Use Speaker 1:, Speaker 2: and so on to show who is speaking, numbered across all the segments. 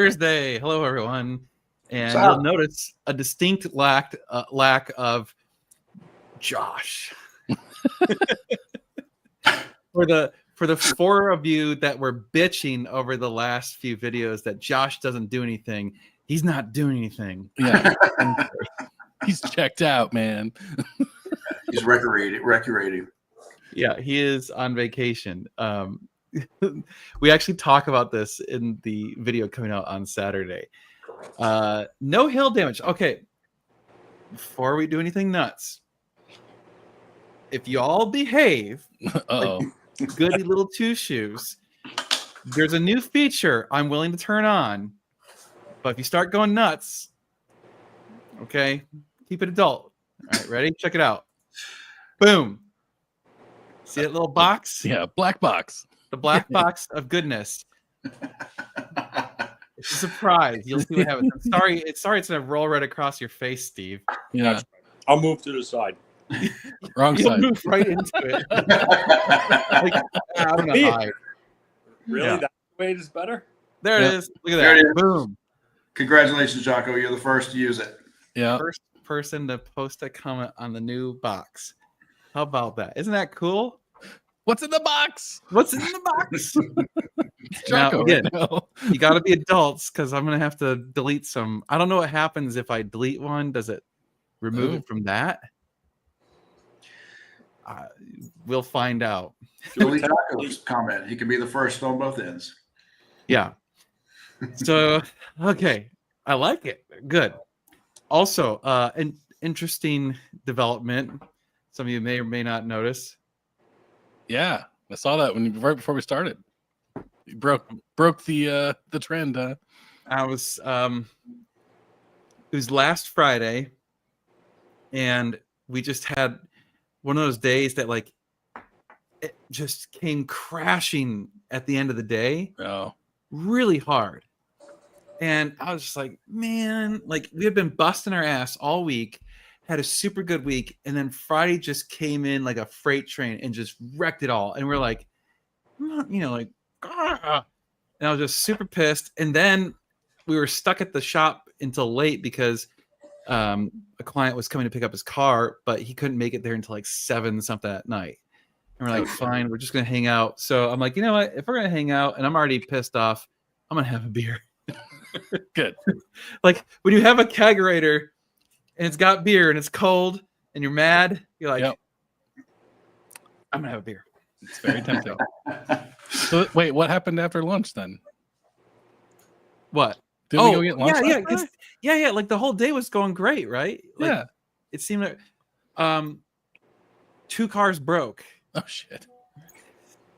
Speaker 1: Thursday. Hello, everyone. And
Speaker 2: What's
Speaker 1: you'll
Speaker 2: up?
Speaker 1: notice a distinct lack of Josh. For the four of you that were bitching over the last few videos that Josh doesn't do anything, he's not doing anything.
Speaker 3: Yeah, he's checked out, man.
Speaker 2: He's recreating.
Speaker 1: Yeah, he is on vacation. We actually talk about this in the video coming out on Saturday. No hail damage. Okay, before we do anything nuts, if you all behave like goody little two shoes, there's a new feature I'm willing to turn on. But if you start going nuts, okay, keep it adult. All right, ready? Check it out. Boom. See that little box?
Speaker 3: Yeah, black box.
Speaker 1: The black box of goodness. It's a surprise. You'll see what happens. Sorry, it's gonna roll right across your face, Steve.
Speaker 3: Yeah,
Speaker 4: I'll move to the side.
Speaker 3: wrong
Speaker 1: You'll
Speaker 3: side.
Speaker 1: move right into it. Like, I'm gonna hide.
Speaker 4: Really?
Speaker 1: Yeah.
Speaker 4: That way is better?
Speaker 1: There
Speaker 3: Yeah.
Speaker 1: it is. Look at
Speaker 2: There
Speaker 1: that.
Speaker 2: it is.
Speaker 1: Boom.
Speaker 2: Congratulations, Jocko. You're the first to use it.
Speaker 3: Yeah,
Speaker 1: First person to post a comment on the new box. How about that? Isn't that cool?
Speaker 3: what's in the box?
Speaker 1: What's in the box?
Speaker 3: Jocko,
Speaker 1: Now, again,
Speaker 3: right now.
Speaker 1: you got to be adults because I'm gonna have to delete some. I don't know what happens if I delete one. Does it remove it from that? We'll find out.
Speaker 2: Delete Jocko's comment. He can be the first on both ends.
Speaker 1: Yeah. So, okay. I like it. Good. Also, an interesting development. Some of you may or may not notice.
Speaker 3: Yeah, I saw that right before we started. You broke the trend.
Speaker 1: I was it was last Friday, and we just had one of those days that like it just came crashing at the end of the day.
Speaker 3: Oh,
Speaker 1: Really hard. And I was just like, man, like we had been busting our ass all week, had a super good week, and then Friday just came in like a freight train and just wrecked it all. And we're like, like, ah. And I was just super pissed. And then we were stuck at the shop until late because a client was coming to pick up his car, but he couldn't make it there until like 7 something at night. And we're like, fine, we're just gonna hang out. So I'm like, you know what? If we're gonna hang out and I'm already pissed off, I'm gonna have a beer.
Speaker 3: good.
Speaker 1: Like when you have a kegerator and it's got beer and it's cold and you're mad, you're like,
Speaker 3: Yep.
Speaker 1: I'm gonna have a beer.
Speaker 3: It's very tempting. So wait, what happened after lunch then?
Speaker 1: What?
Speaker 3: Did we go get lunch?
Speaker 1: yeah,
Speaker 3: last night?
Speaker 1: yeah. Like the whole day was going great, right? Like,
Speaker 3: Yeah.
Speaker 1: It seemed like 2 cars broke.
Speaker 3: Oh shit.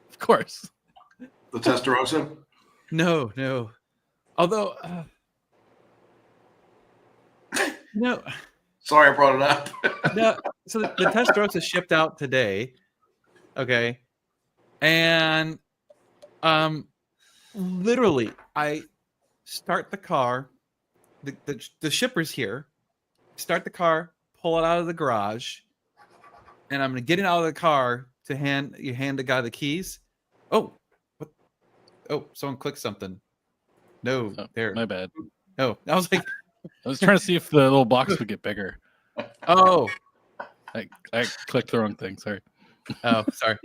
Speaker 3: Of course.
Speaker 2: The Testarossa.
Speaker 1: No. Although, no.
Speaker 2: Sorry, I brought it up.
Speaker 1: No. So the Testarossa shipped out today. Okay. And literally, I start the car. The shipper's here. Start the car, pull it out of the garage, and I'm gonna get it out of the car to hand the guy the keys. Oh, what? Oh, someone clicked something. No,
Speaker 3: Oh,
Speaker 1: there.
Speaker 3: my bad.
Speaker 1: No, I was like,
Speaker 3: I was trying to see if the little box would get bigger.
Speaker 1: oh,
Speaker 3: I clicked the wrong thing. Sorry.
Speaker 1: oh, sorry.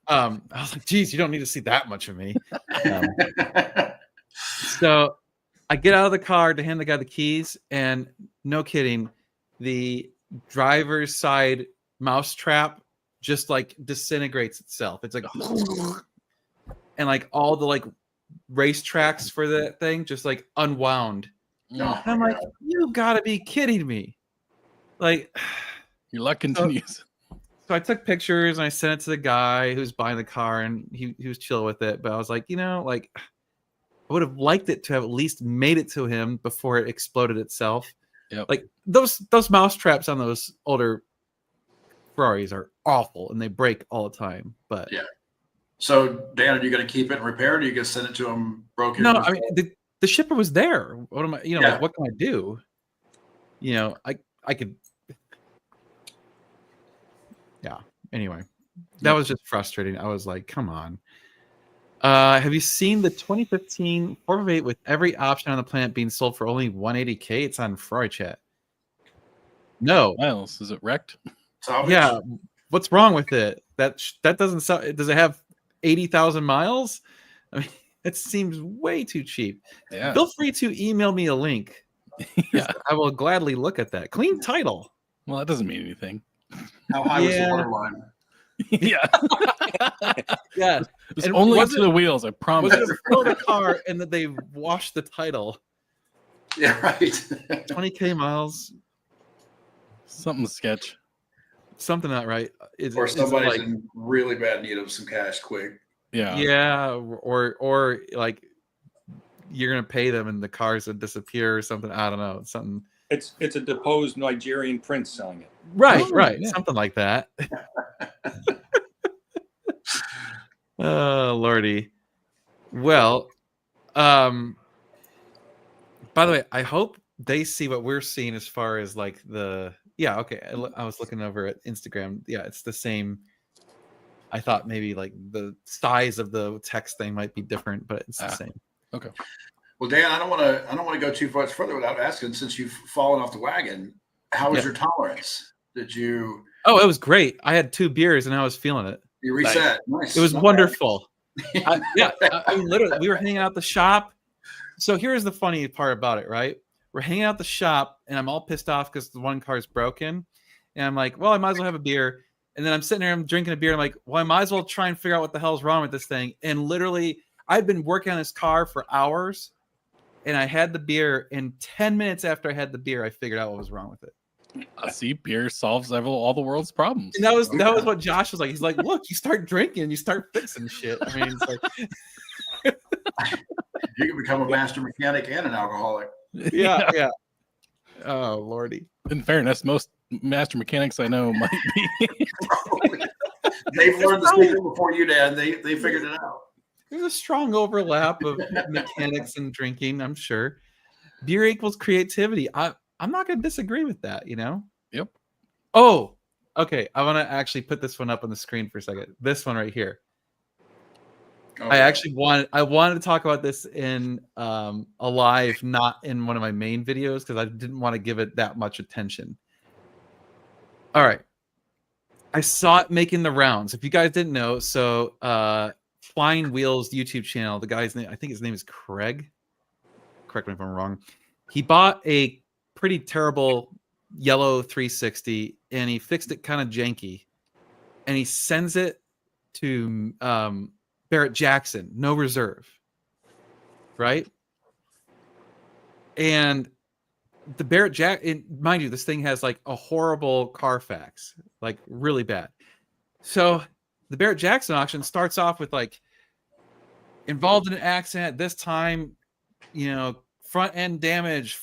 Speaker 1: I was like, geez, you don't need to see that much of me. So I get out of the car to hand the guy the keys, and no kidding, the driver's side mouse trap just like disintegrates itself. It's like, and like all the like race tracks for that thing just like unwound. And I'm like, you gotta be kidding me. Like,
Speaker 3: Your luck continues.
Speaker 1: so I took pictures and I sent it to the guy who's buying the car, and he was chill with it. But I was like, like I would have liked it to have at least made it to him before it exploded itself.
Speaker 3: Yep.
Speaker 1: Like those mouse traps on those older Ferraris are awful and they break all the time. But
Speaker 2: Yeah. So, Dan, are you going to keep it and repair it, or are you going to send it to him broken?
Speaker 1: no, I mean the shipper was there. What am I?
Speaker 2: Yeah.
Speaker 1: Like, what can I do? I could. Yeah. Anyway, that was just frustrating. I was like, come on. Have you seen the 2015 458 with every option on the planet being sold for only 180K? It's on Ferrari Chat. No.
Speaker 3: Miles, is it wrecked?
Speaker 2: Salvage?
Speaker 1: Yeah. What's wrong with it? That doesn't sound. Does it have 80,000 miles? I mean, it seems way too cheap.
Speaker 3: Yeah.
Speaker 1: Feel free to email me a link.
Speaker 3: Yeah.
Speaker 1: I will gladly look at that. Clean title.
Speaker 3: Well, that doesn't mean anything.
Speaker 2: How high was the
Speaker 1: Yeah.
Speaker 2: waterline?
Speaker 3: Yeah.
Speaker 1: Yeah.
Speaker 3: It's
Speaker 1: And
Speaker 3: only up
Speaker 1: was
Speaker 3: to
Speaker 1: it-
Speaker 3: the wheels, I
Speaker 1: Was
Speaker 3: promise.
Speaker 1: it a Florida car and that they washed the title?
Speaker 2: Yeah, right.
Speaker 1: 20K miles.
Speaker 3: Something sketch.
Speaker 1: Something not right.
Speaker 2: Or
Speaker 1: Is it
Speaker 2: somebody's
Speaker 1: like,
Speaker 2: in really bad need of some cash quick.
Speaker 3: Yeah.
Speaker 1: yeah, or like you're gonna pay them and the cars would disappear or something. I don't know. Something.
Speaker 4: It's a deposed Nigerian prince selling it.
Speaker 1: Right,
Speaker 3: Oh,
Speaker 1: right.
Speaker 3: yeah.
Speaker 1: Something like that. Oh lordy. Well, by the way, I hope they see what we're seeing as far as like the okay. I was looking over at Instagram. Yeah, it's the same. I thought maybe like the size of the text thing might be different, but it's the same.
Speaker 3: Okay.
Speaker 2: Well, Dan, I don't want to go too much further without asking. Since you've fallen off the wagon, how was
Speaker 1: Yeah.
Speaker 2: your tolerance? Did you
Speaker 1: Oh, it was great. I had 2 beers and I was feeling it.
Speaker 2: reset? Nice.
Speaker 1: It was
Speaker 2: Not bad.
Speaker 1: wonderful. I mean, literally, we were hanging out at the shop. So here's the funny part about it, right? We're hanging out at the shop, and I'm all pissed off because the one car's broken. And I'm like, well, I might as well have a beer. And then I'm sitting there, I'm drinking a beer. I'm like, well, I might as well try and figure out what the hell's wrong with this thing. And literally, I'd been working on this car for hours, and I had the beer. And 10 minutes after I had the beer, I figured out what was wrong with it.
Speaker 3: See, beer solves all the world's problems.
Speaker 1: And that was what Josh was like. He's like, look, you start drinking, you start fixing shit. I mean, it's like,
Speaker 2: You can become a master mechanic and an alcoholic.
Speaker 1: yeah. Oh lordy.
Speaker 3: In fairness, most master mechanics I know might be.
Speaker 2: They've learned the secret before you, Dan. They figured it out.
Speaker 1: There's a strong overlap of mechanics and drinking, I'm sure. Beer equals creativity. I'm not going to disagree with that, you know?
Speaker 3: Yep.
Speaker 1: Oh, okay. I want to actually put this one up on the screen for a second. This one right here.
Speaker 2: Okay.
Speaker 1: I wanted to talk about this in a live, not in one of my main videos, because I didn't want to give it that much attention. All right. I saw it making the rounds. If you guys didn't know, so Flying Wheels YouTube channel, the guy's name, I think his name is Craig. Correct me if I'm wrong. He bought a pretty terrible yellow 360 and he fixed it kind of janky. And he sends it to Barrett Jackson, no reserve. Right? And the Barrett Jackson, mind you, this thing has like a horrible Carfax, like really bad. So the Barrett Jackson auction starts off with like involved in an accident at this time, you know, front end damage,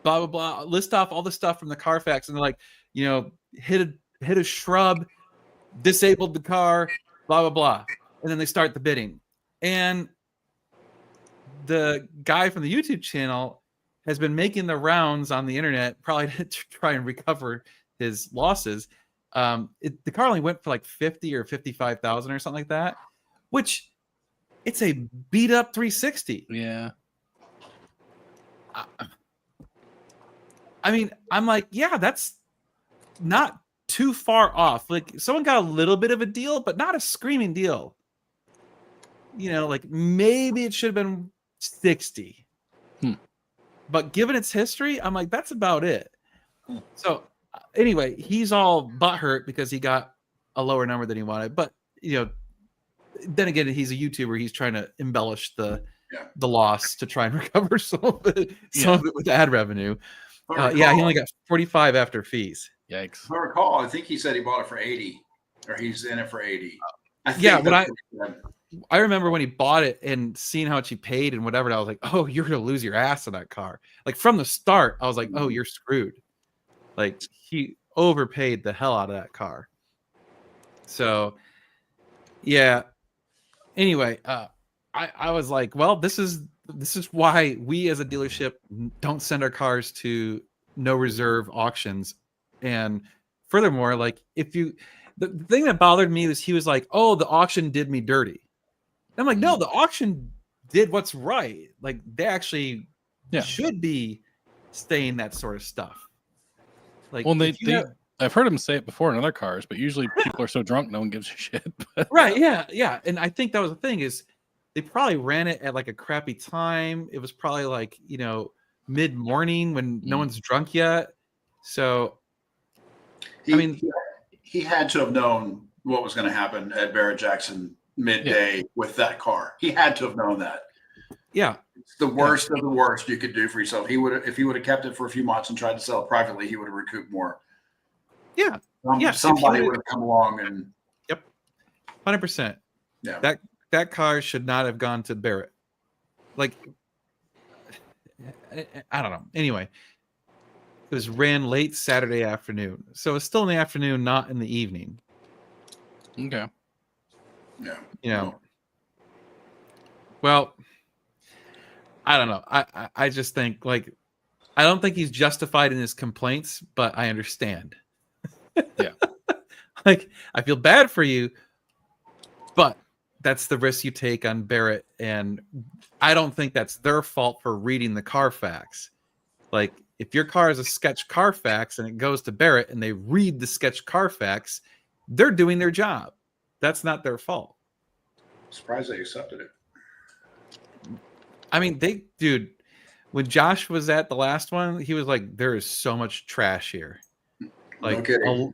Speaker 1: blah blah blah. List off all the stuff from the Carfax, and they're like, you know, hit a shrub, disabled the car, blah blah blah, and then they start the bidding. And the guy from the YouTube channel has been making the rounds on the internet, probably to try and recover his losses. The car only went for like 50 or 55,000 or something like that, which it's a beat up 360.
Speaker 3: Yeah.
Speaker 1: I mean, I'm like, yeah, that's not too far off. Like someone got a little bit of a deal, but not a screaming deal. You know, like maybe it should have been 60. But given its history, I'm like, that's about it. So anyway, he's all butthurt because he got a lower number than he wanted. But you know, then again, he's a YouTuber. He's trying to embellish the loss to try and recover some of it with ad revenue. He only got 45 after fees.
Speaker 3: Yikes.
Speaker 2: If I recall, I think he said he bought it for 80, or he's in it for 80.
Speaker 1: I remember when he bought it and seeing how much he paid and whatever, and I was like, oh, you're gonna lose your ass on that car. Like from the start, I was like, oh, you're screwed. Like he overpaid the hell out of that car. So yeah. Anyway, I was like, well, this is why we as a dealership don't send our cars to no reserve auctions. And furthermore, like the thing that bothered me was he was like, oh, the auction did me dirty. I'm like, no, the auction did what's right. Like they actually should be staying that sort of stuff. Like,
Speaker 3: well, I've heard him say it before in other cars, but usually people are so drunk, no one gives a shit.
Speaker 1: Right? Yeah. And I think that was the thing is they probably ran it at like a crappy time. It was probably like mid morning when no one's drunk yet. So,
Speaker 2: he had to have known what was going to happen at Barrett Jackson midday with that car. He had to have known that.
Speaker 1: Yeah.
Speaker 2: It's the worst of the worst you could do for yourself. If he would have kept it for a few months and tried to sell it privately, he would have recouped more.
Speaker 1: Yeah.
Speaker 2: Somebody would have come along and
Speaker 1: 100%.
Speaker 2: Yeah.
Speaker 1: That car should not have gone to Barrett. Like, I don't know. Anyway, it was ran late Saturday afternoon. So it's still in the afternoon, not in the evening.
Speaker 3: Okay.
Speaker 2: Yeah.
Speaker 1: Well, I don't know. I just think I don't think he's justified in his complaints, but I understand.
Speaker 3: Yeah.
Speaker 1: I feel bad for you, but that's the risk you take on Barrett. And I don't think that's their fault for reading the Carfax. Like, if your car is a sketch Carfax and it goes to Barrett and they read the sketch Carfax, they're doing their job. That's not their fault.
Speaker 2: Surprised they accepted it.
Speaker 1: I mean, when Josh was at the last one, he was like, there is so much trash here. Like,
Speaker 2: No kidding.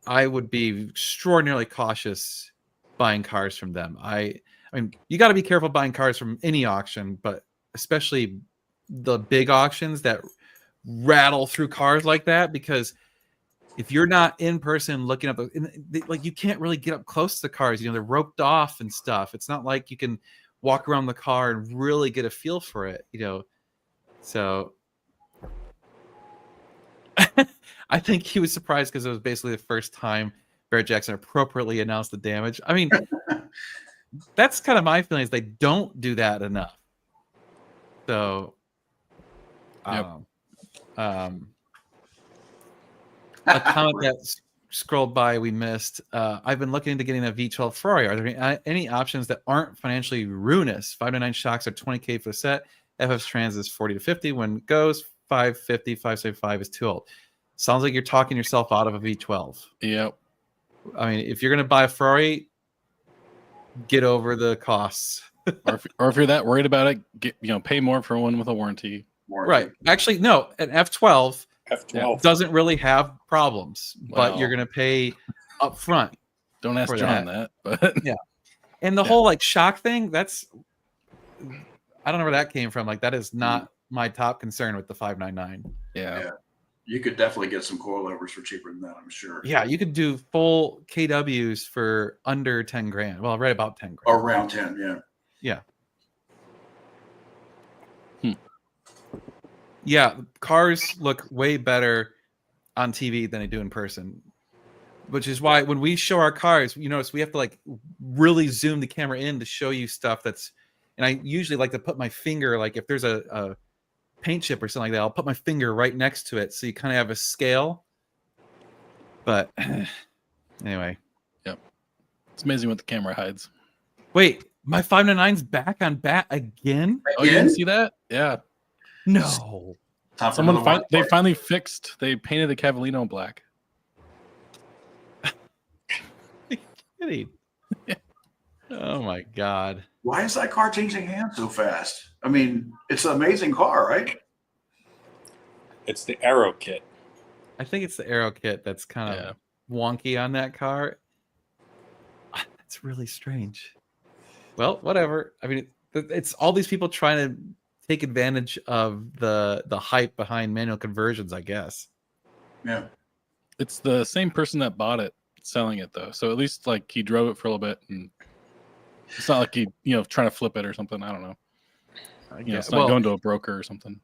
Speaker 1: I would be extraordinarily cautious buying cars from them. I mean, you got to be careful buying cars from any auction, but especially the big auctions that rattle through cars like that, because if you're not in person looking up, you can't really get up close to the cars. They're roped off and stuff. It's not like you can walk around the car and really get a feel for it, So I think he was surprised because it was basically the first time Barrett Jackson appropriately announced the damage. I mean, that's kind of my feeling is they don't do that enough. So, a comment that scrolled by we missed. I've been looking into getting a V12 Ferrari. Are there any options that aren't financially ruinous? 599 shocks are $20K for the set. FF Trans is 40 to 50 when it goes. 550, 575 is too old. Sounds like you're talking yourself out of a V12.
Speaker 3: Yep.
Speaker 1: I mean, if you're going to buy a Ferrari, get over the costs.
Speaker 3: or if you're that worried about it, pay more for one with a warranty.
Speaker 1: Right. Actually, no, an F12 doesn't really have problems, but you're going to pay up front.
Speaker 3: Don't ask John that, but
Speaker 1: yeah. And the whole shock thing, I don't know where that came from. That is not my top concern with the 599.
Speaker 3: Yeah.
Speaker 2: You could definitely get some coilovers for cheaper than that, I'm sure.
Speaker 1: Yeah, you could do full KWs for under 10 grand. Well, right about 10 grand.
Speaker 2: Around 10, yeah.
Speaker 1: Yeah. Yeah, cars look way better on TV than they do in person, which is why when we show our cars, you notice we have to really zoom the camera in to show you stuff and I usually like to put my finger, if there's a paint chip or something like that, I'll put my finger right next to it so you kind of have a scale. But anyway.
Speaker 3: Yep. It's amazing what the camera hides.
Speaker 1: Wait, my 599's back on bat again?
Speaker 3: Oh, you didn't see that? Yeah.
Speaker 1: No.
Speaker 3: They finally fixed. They painted the Cavallino black.
Speaker 1: Kidding. Oh my God.
Speaker 2: Why is that car changing hands so fast? I mean, it's an amazing car, right?
Speaker 4: It's the Aero kit.
Speaker 1: I think it's the Aero kit that's kind of wonky on that car. It's really strange. Well, whatever. I mean, it's all these people trying to take advantage of the hype behind manual conversions, I guess.
Speaker 2: Yeah.
Speaker 3: It's the same person that bought it selling it though. So at least he drove it for a little bit and it's not like he, trying to flip it or something. I don't know. It's not going to a broker or something.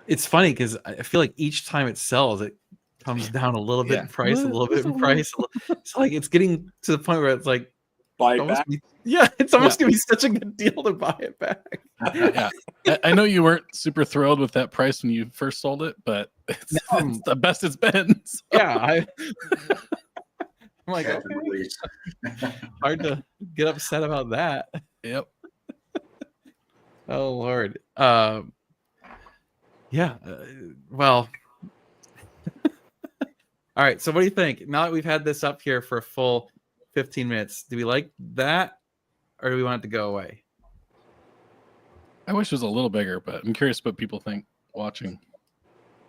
Speaker 1: It's funny because I feel like each time it sells, it comes down a little bit in price, a little bit in price. It's it's getting to the point where it's
Speaker 4: buy it back.
Speaker 1: It's almost gonna be such a good deal to buy it back.
Speaker 3: Yeah, I know you weren't super thrilled with that price when you first sold it, but it's the best it's been. So.
Speaker 1: Yeah, I'm like,
Speaker 2: Catch and
Speaker 1: okay.
Speaker 2: release.
Speaker 1: Hard to get upset about that.
Speaker 3: Yep.
Speaker 1: Oh Lord. Yeah. Well. All right. So what do you think? Now that we've had this up here for a full 15 minutes, do we like that, or do we want it to go away?
Speaker 3: I wish it was a little bigger, but I'm curious what people think watching.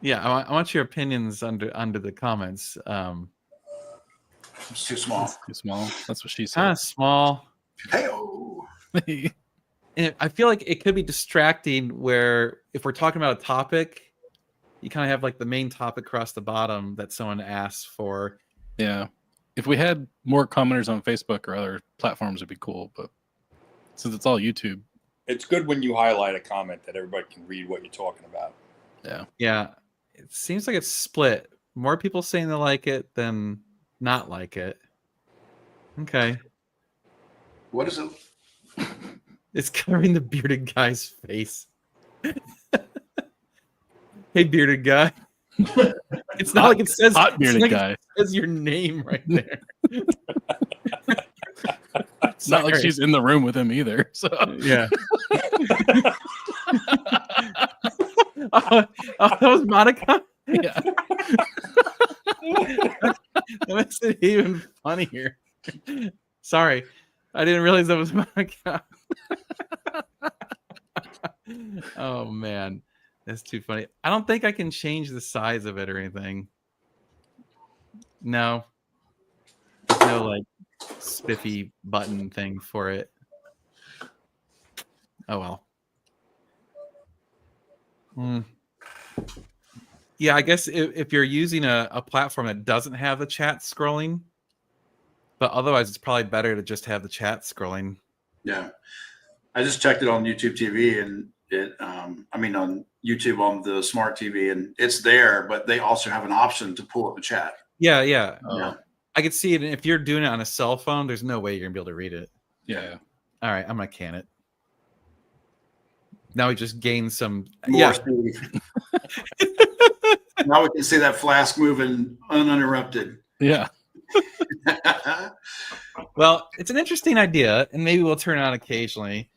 Speaker 1: Yeah, I want your opinions under the comments.
Speaker 2: It's too small.
Speaker 3: It's too small. That's what she
Speaker 1: Kind
Speaker 3: said.
Speaker 1: of small.
Speaker 2: Hey-oh.
Speaker 1: And I feel like it could be distracting where if we're talking about a topic, you kind of have like the main topic across the bottom that someone asks for.
Speaker 3: Yeah. If we had more commenters on Facebook or other platforms, it'd be cool. But since it's all YouTube.
Speaker 4: It's good when you highlight a comment that everybody can read what you're talking about.
Speaker 3: Yeah.
Speaker 1: Yeah. It seems like it's split. More people saying they like it than not like it. Okay.
Speaker 2: What is it?
Speaker 1: It's covering the bearded guy's face. Hey, bearded guy. It's not like it says
Speaker 3: hot bearded
Speaker 1: like
Speaker 3: guy.
Speaker 1: It says your name right there.
Speaker 3: It's not like she's in the room with him either. So
Speaker 1: yeah. Oh, that was Monica.
Speaker 3: yeah.
Speaker 1: That makes it even funnier. Sorry, I didn't realize that was Monica. Oh man, that's too funny. I don't think I can change the size of it or anything. No, there's no like spiffy button thing for it. Oh well. Yeah, I guess if you're using a platform that doesn't have the chat scrolling, but otherwise it's probably better to just have the chat scrolling.
Speaker 2: Yeah. I just checked it on YouTube TV and on YouTube on the smart TV, and it's there, but they also have an option to pull up the chat.
Speaker 1: Yeah.
Speaker 2: Yeah.
Speaker 1: I could see it. If you're doing it on a cell phone, there's no way you're gonna be able to read it.
Speaker 3: Yeah.
Speaker 1: All right, I'm gonna can it. Now we just gained some
Speaker 2: More speed. Now we can see that flask moving uninterrupted.
Speaker 3: Yeah.
Speaker 1: Well, it's an interesting idea, and maybe we'll turn it on occasionally.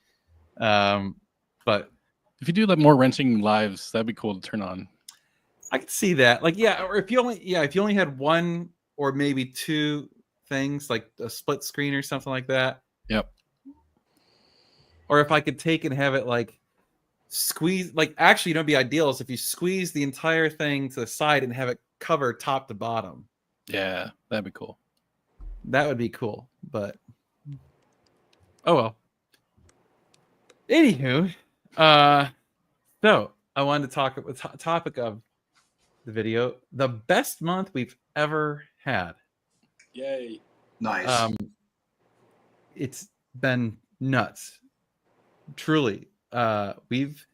Speaker 1: But
Speaker 3: if you do like more wrenching lives, that'd be cool to turn on.
Speaker 1: I could see that. Like, yeah, or if you only had one or maybe two things, like a split screen or something like that.
Speaker 3: Yep.
Speaker 1: Or if I could take and have it like squeeze, like actually, it'd be ideal is if you squeeze the entire thing to the side and have it cover top to bottom.
Speaker 3: Yeah, that'd be cool.
Speaker 1: That would be cool, but oh well. Anywho, so I wanted to talk about the topic of the video, the best month we've ever had.
Speaker 4: Yay.
Speaker 2: Nice.
Speaker 1: It's been nuts. Truly. We've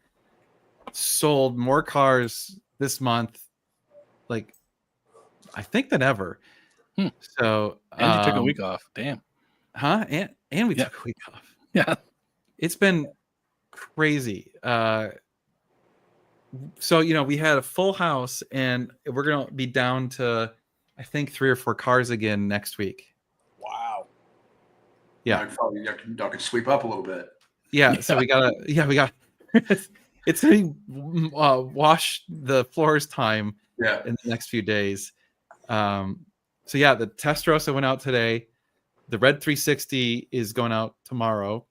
Speaker 1: sold more cars this month, like I think than ever. So
Speaker 3: and you took a week off. Damn.
Speaker 1: Huh? And we took a week off.
Speaker 3: Yeah.
Speaker 1: It's been crazy. So we had a full house, and we're gonna be down to I think 3 or 4 cars again next week.
Speaker 4: Wow.
Speaker 1: Yeah.
Speaker 2: Y'all can sweep up a little bit.
Speaker 1: Yeah. So we got it's gonna wash the floors time in the next few days. So yeah, the Testarossa went out today. The Red 360 is going out tomorrow.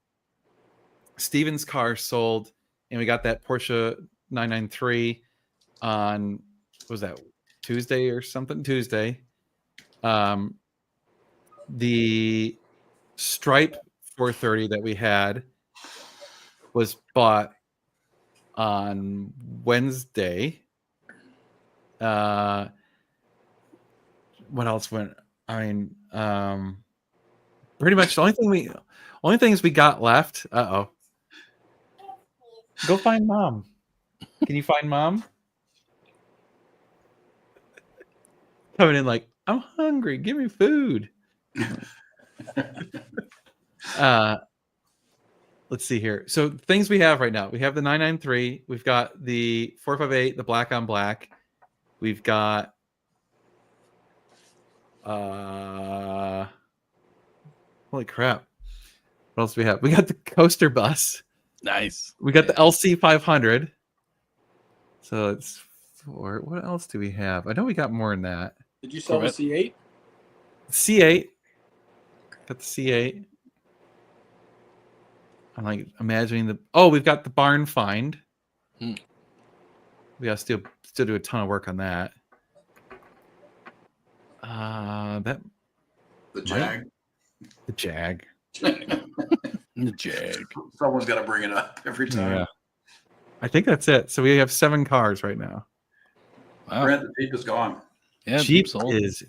Speaker 1: Steven's car sold, and we got that Porsche 993 on, what was that, Tuesday or something? Tuesday. The Stripe 430 that we had was bought on Wednesday. What else went? I mean, pretty much the only things we got left. Go find mom. Can you find mom? Coming in like, I'm hungry. Give me food. Let's see here. So things we have right now. We have the 993. We've got the 458, the black on black. We've got Holy crap! What else do we have? We got the coaster bus.
Speaker 3: Nice.
Speaker 1: We got the LC500. So it's 4. What else do we have? I know we got more than that.
Speaker 4: Did you sell the C8?
Speaker 1: C8. Got the C8. I'm like imagining the. Oh, we've got the barn find. We got to still do a ton of work on that. That
Speaker 2: The Jag.
Speaker 1: The Jag.
Speaker 3: The Jag.
Speaker 2: Someone's got to bring it up every time.
Speaker 1: Yeah. I think that's it. So we have 7 cars right now.
Speaker 3: Wow.
Speaker 2: Brent, the Jeep is gone.
Speaker 3: Yeah,
Speaker 1: Jeep
Speaker 3: sold.
Speaker 1: is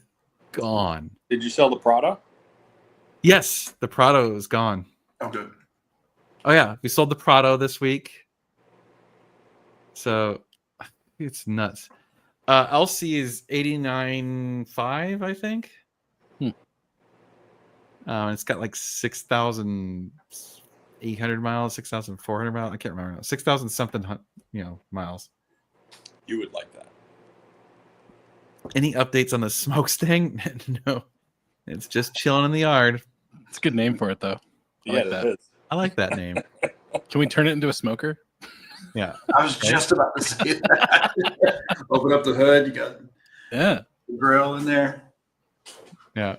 Speaker 1: gone.
Speaker 4: Did you sell the Prado?
Speaker 1: Yes, the Prado is gone.
Speaker 2: Oh, good.
Speaker 1: Oh yeah, we sold the Prado this week. So it's nuts. LC is 89.5, I think. It's got like 6,800 miles, 6,400 miles. I can't remember. 6,000 something, miles.
Speaker 4: You would like that.
Speaker 1: Any updates on the smokestack? No, it's just chilling in the yard.
Speaker 3: It's a good name for it, though. I like that.
Speaker 4: It is.
Speaker 1: I like that name.
Speaker 3: Can we turn it into a smoker?
Speaker 1: Yeah.
Speaker 2: I was just about to say that. Open up the hood. You got
Speaker 3: Yeah.
Speaker 2: the grill in there.
Speaker 1: Yeah.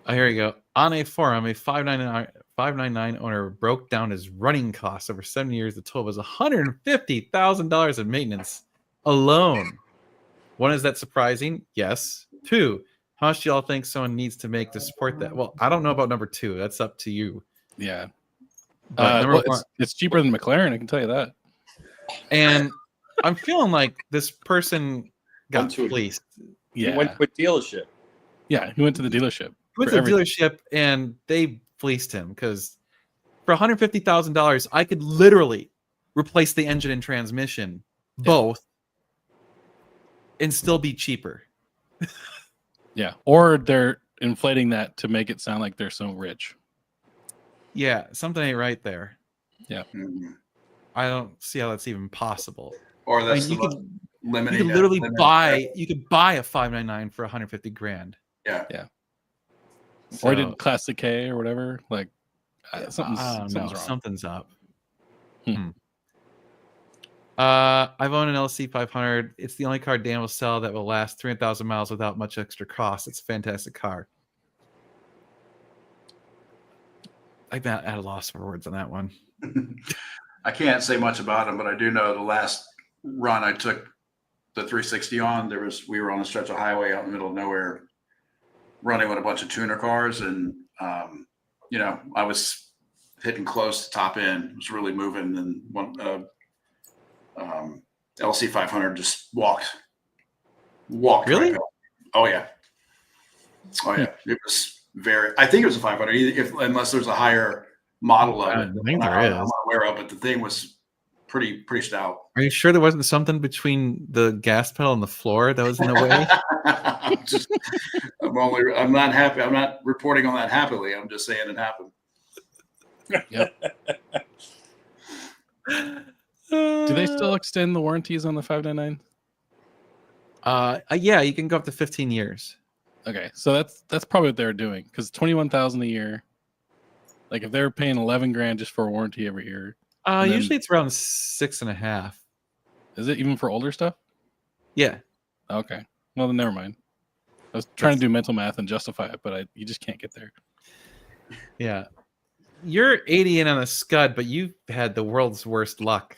Speaker 1: Oh, here you go. On a forum, a 599 owner broke down his running costs over 7 years. The total was $150,000 in maintenance alone. 1, is that surprising? Yes. 2, how much do y'all think someone needs to make to support that? Well, I don't know about number 2. That's up to you.
Speaker 3: Yeah.
Speaker 1: But number 1,
Speaker 3: it's cheaper than McLaren, I can tell you that.
Speaker 1: and I'm feeling like this person got fleeced.
Speaker 3: Yeah.
Speaker 4: He went to a dealership.
Speaker 3: Yeah, he went to the dealership.
Speaker 1: He went to the dealership and they fleeced him because for $150,000, I could literally replace the engine and transmission, both, and still be cheaper.
Speaker 3: Yeah. Or they're inflating that to make it sound like they're so rich.
Speaker 1: Yeah, something ain't right there.
Speaker 3: Yeah.
Speaker 2: Mhm.
Speaker 1: I don't see how that's even possible.
Speaker 2: Or that's
Speaker 1: you
Speaker 2: the most limiting.
Speaker 1: could literally buy a 599 for 150 grand.
Speaker 2: Yeah.
Speaker 3: Yeah.
Speaker 1: So,
Speaker 3: Or he did Classic K or whatever. Like something's wrong.
Speaker 1: Something's up.
Speaker 3: Hmm.
Speaker 1: I've owned an LC500. It's the only car Dan will sell that will last 300,000 miles without much extra cost. It's a fantastic car. I'm at a loss for words on that one.
Speaker 2: I can't say much about him, but I do know the last run I took the 360 on, we were on a stretch of highway out in the middle of nowhere running with a bunch of tuner cars. And, I was hitting close to top end. It was really moving. And one LC500 just walked
Speaker 1: Really?
Speaker 2: right up. Oh yeah. It was I think it was a 500 unless there's a higher model of it.
Speaker 1: I think there is.
Speaker 2: I'm not aware of, but the thing was pretty stout.
Speaker 1: Are you sure there wasn't something between the gas pedal and the floor that was in the way?
Speaker 2: I'm not happy. I'm not reporting on that happily. I'm just saying it happened.
Speaker 3: Yep. Do they still extend the warranties on the 599?
Speaker 1: Yeah, you can go up to 15 years.
Speaker 3: Okay, so that's probably what they're doing because 21,000 a year. Like if they're paying 11 grand just for a warranty every year.
Speaker 1: Usually it's around 6.5.
Speaker 3: Is it even for older stuff?
Speaker 1: Yeah.
Speaker 3: Okay. Well, then never mind. I was trying to do mental math and justify it, but you just can't get there.
Speaker 1: Yeah. You're 80 in on a Scud, but you've had the world's worst luck.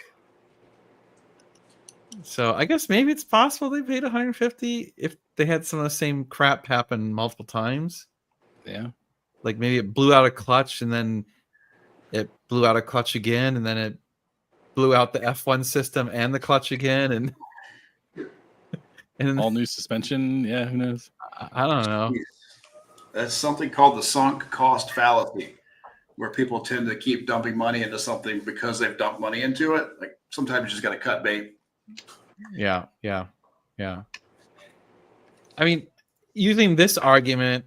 Speaker 1: So I guess maybe it's possible they paid 150 if they had some of the same crap happen multiple times.
Speaker 3: Yeah.
Speaker 1: Like maybe it blew out a clutch and then it blew out a clutch again and then it blew out the F1 system and the clutch again and
Speaker 3: all new suspension. Yeah, who knows?
Speaker 1: I don't know.
Speaker 2: That's something called the sunk cost fallacy, where people tend to keep dumping money into something because they've dumped money into it. Like sometimes you just got to cut bait.
Speaker 1: Yeah. I mean, using this argument,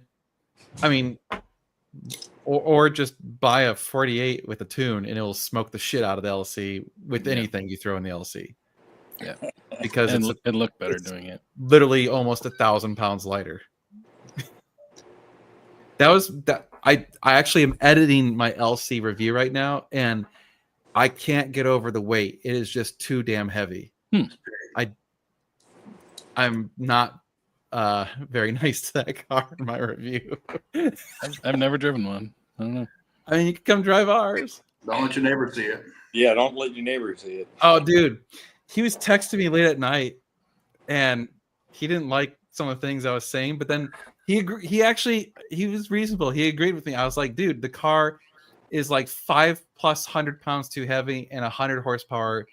Speaker 1: or just buy a 48 with a tune and it'll smoke the shit out of the LC with anything you throw in the LC.
Speaker 3: Yeah,
Speaker 1: because
Speaker 3: it looked better doing it.
Speaker 1: Literally almost 1,000 pounds lighter. That I actually am editing my LC review right now, and I can't get over the weight. It is just too damn heavy. I'm not very nice to that car in my review.
Speaker 3: I've never driven one. I don't know.
Speaker 1: I mean, you can come drive ours.
Speaker 2: Don't let your neighbor see it.
Speaker 4: Yeah, don't let your neighbor see it.
Speaker 1: Oh, dude, he was texting me late at night, and he didn't like some of the things I was saying. But then he was reasonable. He agreed with me. I was like, dude, the car is like 500+ pounds too heavy and 100 horsepower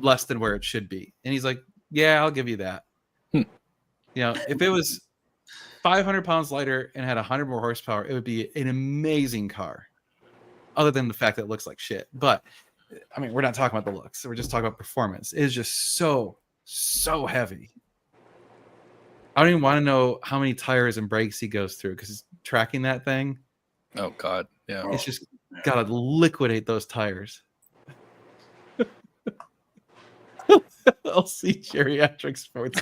Speaker 1: less than where it should be. And he's like, yeah, I'll give you that. You know, if it was 500 pounds lighter and had 100 more horsepower, it would be an amazing car. Other than the fact that it looks like shit. But I mean, we're not talking about the looks. We're just talking about performance. It is just so heavy. I don't even want to know how many tires and brakes he goes through because tracking that thing.
Speaker 3: Oh God, yeah.
Speaker 1: It's just gotta liquidate those tires. LC geriatric sports.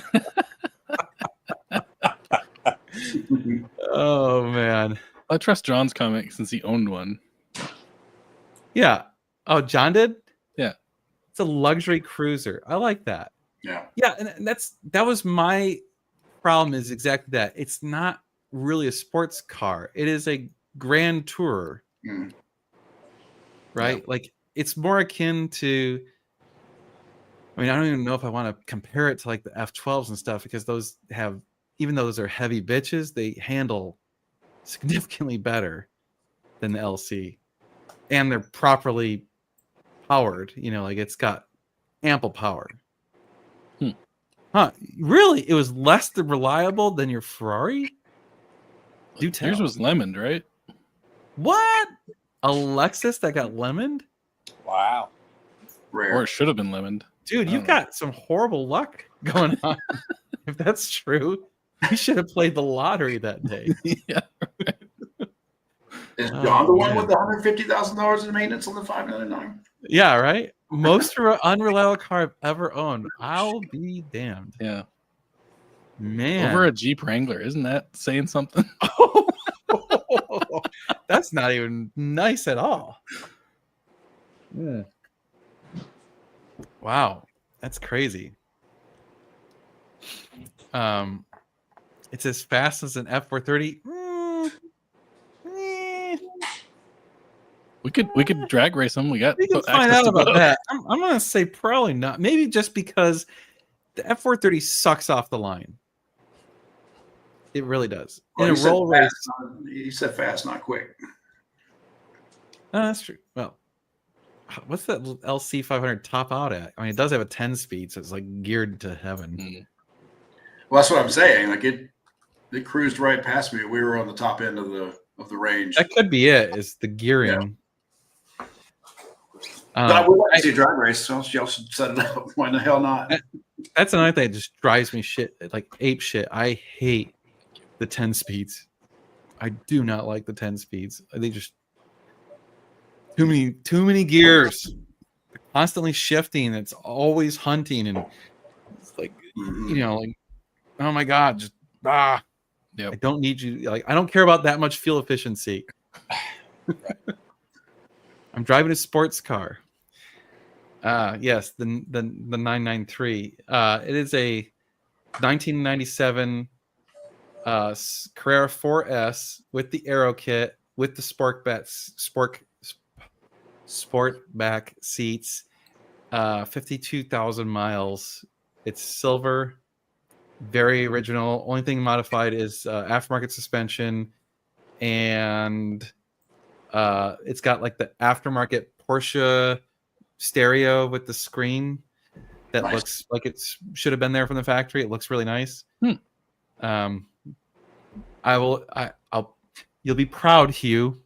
Speaker 1: Oh man.
Speaker 3: I trust John's comment since he owned one.
Speaker 1: Yeah. Oh, John did?
Speaker 3: Yeah.
Speaker 1: It's a luxury cruiser. I like that.
Speaker 2: Yeah.
Speaker 1: Yeah, and that was my problem is exactly that. It's not really a sports car. It is a grand tourer. Right? Yeah. Like it's more akin to I mean, I don't even know if I want to compare it to like the F12s and stuff because those have even though those are heavy bitches, they handle significantly better than the LC. And they're properly powered, you know, like it's got ample power. Huh? Really? It was less reliable than your Ferrari? Do tell.
Speaker 3: Yours was lemoned, right?
Speaker 1: What? A Lexus that got lemoned?
Speaker 4: Wow.
Speaker 2: Rare.
Speaker 3: Or it should have been lemoned.
Speaker 1: Dude, you've got some horrible luck going on. If that's true, you should have played the lottery that day.
Speaker 3: Yeah.
Speaker 2: Is John the one with the $150,000 in maintenance on the 599?
Speaker 1: Yeah, right. Most unreliable car I've ever owned. I'll be damned.
Speaker 3: Yeah,
Speaker 1: man.
Speaker 3: Over a Jeep Wrangler, isn't that saying something?
Speaker 1: That's not even nice at all. Yeah. Wow, that's crazy. It's as fast as an F430.
Speaker 3: We could drag race them. We can
Speaker 1: find out about that. I'm gonna say probably not. Maybe just because the F430 sucks off the line. It really does.
Speaker 2: Well,
Speaker 1: in a roll race,
Speaker 2: he said fast, not quick.
Speaker 1: That's true. Well, what's that LC500 top out at? I mean, it does have a 10-speed, so it's like geared to heaven.
Speaker 2: Well, that's what I'm saying. Like it cruised right past me. We were on the top end of the range.
Speaker 1: That could be it. Is the gearing?
Speaker 2: Yeah. But I would like to see a drag race, so y'all should set it up. Why the hell not?
Speaker 1: That's another thing that just drives me ape shit. I hate the 10 speeds. I do not like the 10 speeds. They just too many gears. They're constantly shifting. It's always hunting, and it's like you know, like oh my god, just Yep. I don't need you. Like I don't care about that much fuel efficiency. I'm driving a sports car. Yes, the 993. It is a 1997 Carrera 4S with the aero kit, with the sportback seats, 52,000 miles. It's silver, very original. Only thing modified is aftermarket suspension, and it's got like the aftermarket Porsche stereo with the screen that looks like it should have been there from the factory. It looks really nice. You'll be proud, Hugh.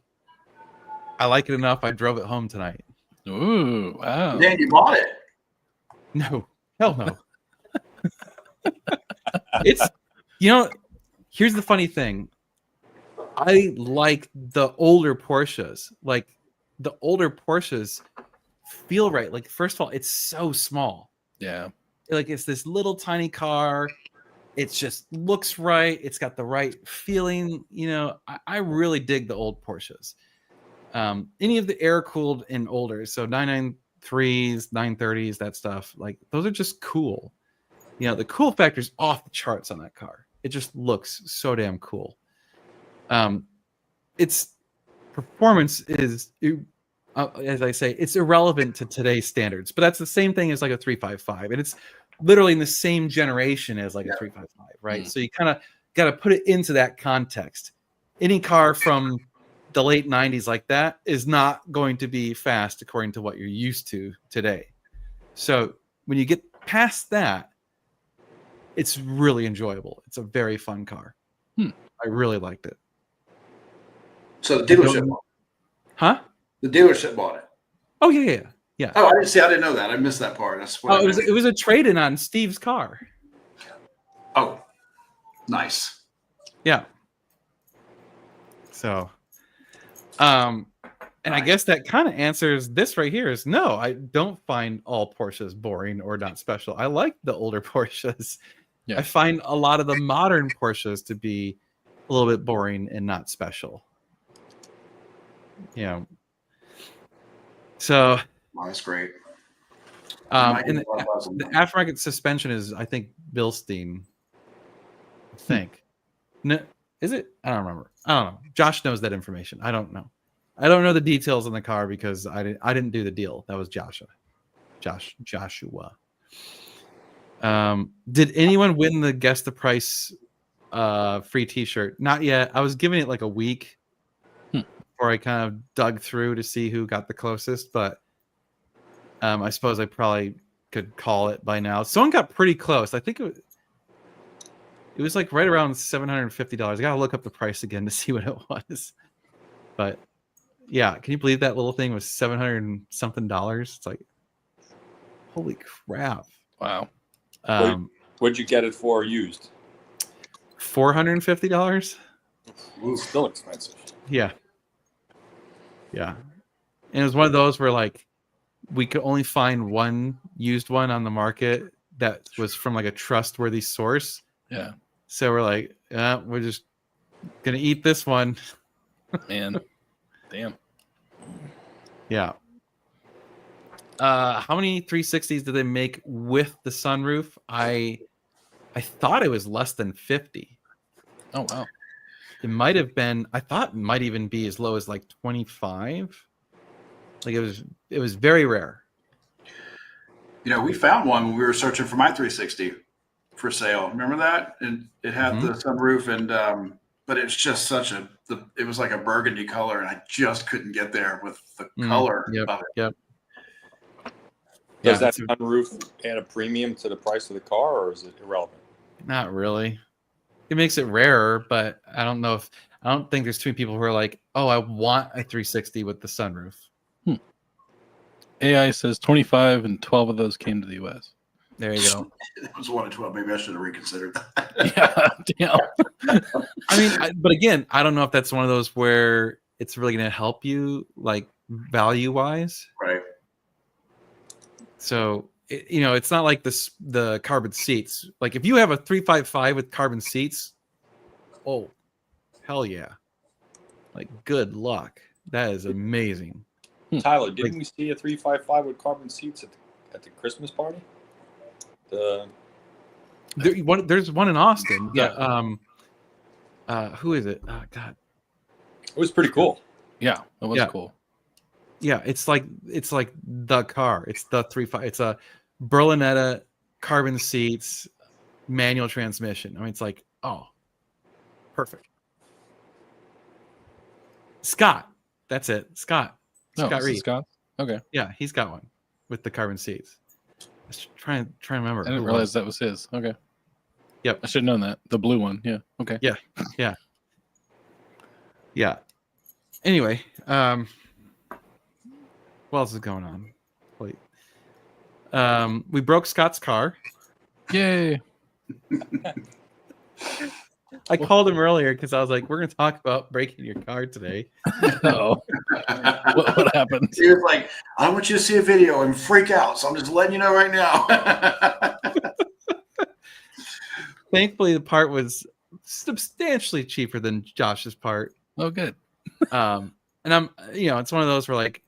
Speaker 1: I like it enough. I drove it home tonight.
Speaker 3: Ooh, wow.
Speaker 2: Dan, you bought it?
Speaker 1: No, hell no. It's, you know, here's the funny thing. I like the older Porsches. Like the older Porsches feel right. Like first of all, it's so small.
Speaker 3: Yeah.
Speaker 1: Like it's this little tiny car. It just looks right. It's got the right feeling. You know, I really dig the old Porsches. Any of the air cooled and older, so 993s, 930s, that stuff, like those are just cool. You know, the cool factor's off the charts on that car. It just looks so damn cool. Its performance is, as I say, it's irrelevant to today's standards, but that's the same thing as like a 355, and it's literally in the same generation as like a 355, right? So you kind of got to put it into that context. Any car from the late 90s like that is not going to be fast according to what you're used to today. So when you get past that, it's really enjoyable. It's a very fun car. I really liked it.
Speaker 2: So the dealership bought it.
Speaker 1: Huh?
Speaker 2: The dealership bought it.
Speaker 1: Oh yeah.
Speaker 2: Oh, I didn't know that. I missed that part. That's what
Speaker 1: it was a trade-in on Steve's car.
Speaker 2: Oh, nice.
Speaker 1: Yeah. So, and I guess that kind of answers this right here is no, I don't find all Porsches boring or not special. I like the older Porsches. Yeah. I find a lot of the modern Porsches to be a little bit boring and not special. Yeah. So.
Speaker 2: Oh, that's great.
Speaker 1: And the aftermarket suspension is, I think, Bilstein. I think. No, is it? I don't remember. I don't know. Josh knows that information. I don't know. I don't know the details on the car because I didn't do the deal. That was Joshua. Did anyone win the guess the price free t-shirt? Not yet. I was giving it like a week before I kind of dug through to see who got the closest, but I suppose I probably could call it by now. Someone got pretty close. I think it was like right around $750. I gotta look up the price again to see what it was. But yeah, can you believe that little thing was $700 and something? It's like, holy crap!
Speaker 3: Wow.
Speaker 4: What'd you get it for used?
Speaker 1: $450.
Speaker 4: Still expensive.
Speaker 1: Yeah. And it was one of those where like we could only find one used one on the market that was from like a trustworthy source.
Speaker 3: Yeah.
Speaker 1: So we're like, we're just gonna eat this one.
Speaker 3: Man. Damn.
Speaker 1: Yeah. How many 360s did they make with the sunroof? I thought it was less than 50.
Speaker 3: Oh wow.
Speaker 1: It might have been. I thought it might even be as low as like 25. Like it was very rare.
Speaker 2: You know, we found one when we were searching for my 360 for sale. Remember that? And it had the sunroof, and but it's just it was like a burgundy color, and I just couldn't get there with the color of it.
Speaker 1: Yep.
Speaker 4: Does that sunroof add a premium to the price of the car, or is it irrelevant?
Speaker 1: Not really. It makes it rarer, but I don't think there's too many people who are like, oh, I want a 360 with the sunroof.
Speaker 3: AI says 25 and 12 of those came to the U.S.
Speaker 1: There you go.
Speaker 2: It was 1 in 12. Maybe I should have reconsidered that.
Speaker 3: Yeah.
Speaker 1: I mean, but again, I don't know if that's one of those where it's really going to help you, like value-wise.
Speaker 2: Right.
Speaker 1: So, it's not like the carbon seats. Like if you have a 355 with carbon seats, oh, hell yeah. Like good luck. That is amazing.
Speaker 4: Tyler, didn't we see a 355 with carbon seats at the Christmas party?
Speaker 1: There's one in Austin.
Speaker 4: Yeah.
Speaker 1: Who is it? Oh, God.
Speaker 4: It was pretty cool.
Speaker 3: Yeah, it was cool.
Speaker 1: Yeah, it's like the car. It's the 355. It's a Berlinetta, carbon seats, manual transmission. I mean, it's like, oh, perfect. Scott, that's it. Scott Reed.
Speaker 3: Scott. Okay.
Speaker 1: Yeah, he's got one with the carbon seats. I was trying to remember.
Speaker 3: I didn't realize that was his. Okay.
Speaker 1: Yep.
Speaker 3: I should have known that. The blue one. Yeah. Okay.
Speaker 1: Yeah. Anyway, what else is going on? Wait. We broke Scott's car.
Speaker 3: Yay.
Speaker 1: I called him earlier because I was like, we're going to talk about breaking your car today.
Speaker 3: Oh. What happened?
Speaker 2: He was like, I want you to see a video and freak out. So I'm just letting you know right now.
Speaker 1: Thankfully, the part was substantially cheaper than Josh's part.
Speaker 3: Oh, good.
Speaker 1: And I'm, it's one of those where like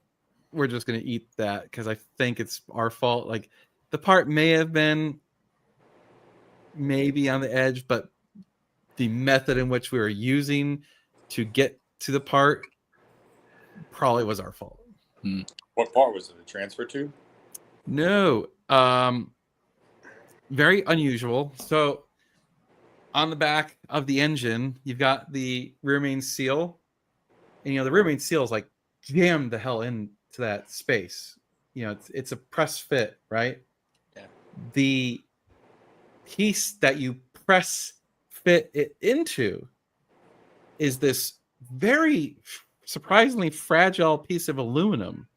Speaker 1: we're just gonna eat that because I think it's our fault. Like the part may have been maybe on the edge, but the method in which we were using to get to the part probably was our fault.
Speaker 4: What part was it? A transfer tube?
Speaker 1: No, very unusual. So on the back of the engine, you've got the rear main seal, and the rear main seal is like jammed the hell into that space. It's a press fit, right?
Speaker 4: Yeah.
Speaker 1: The piece that you press fit it into is this very surprisingly fragile piece of aluminum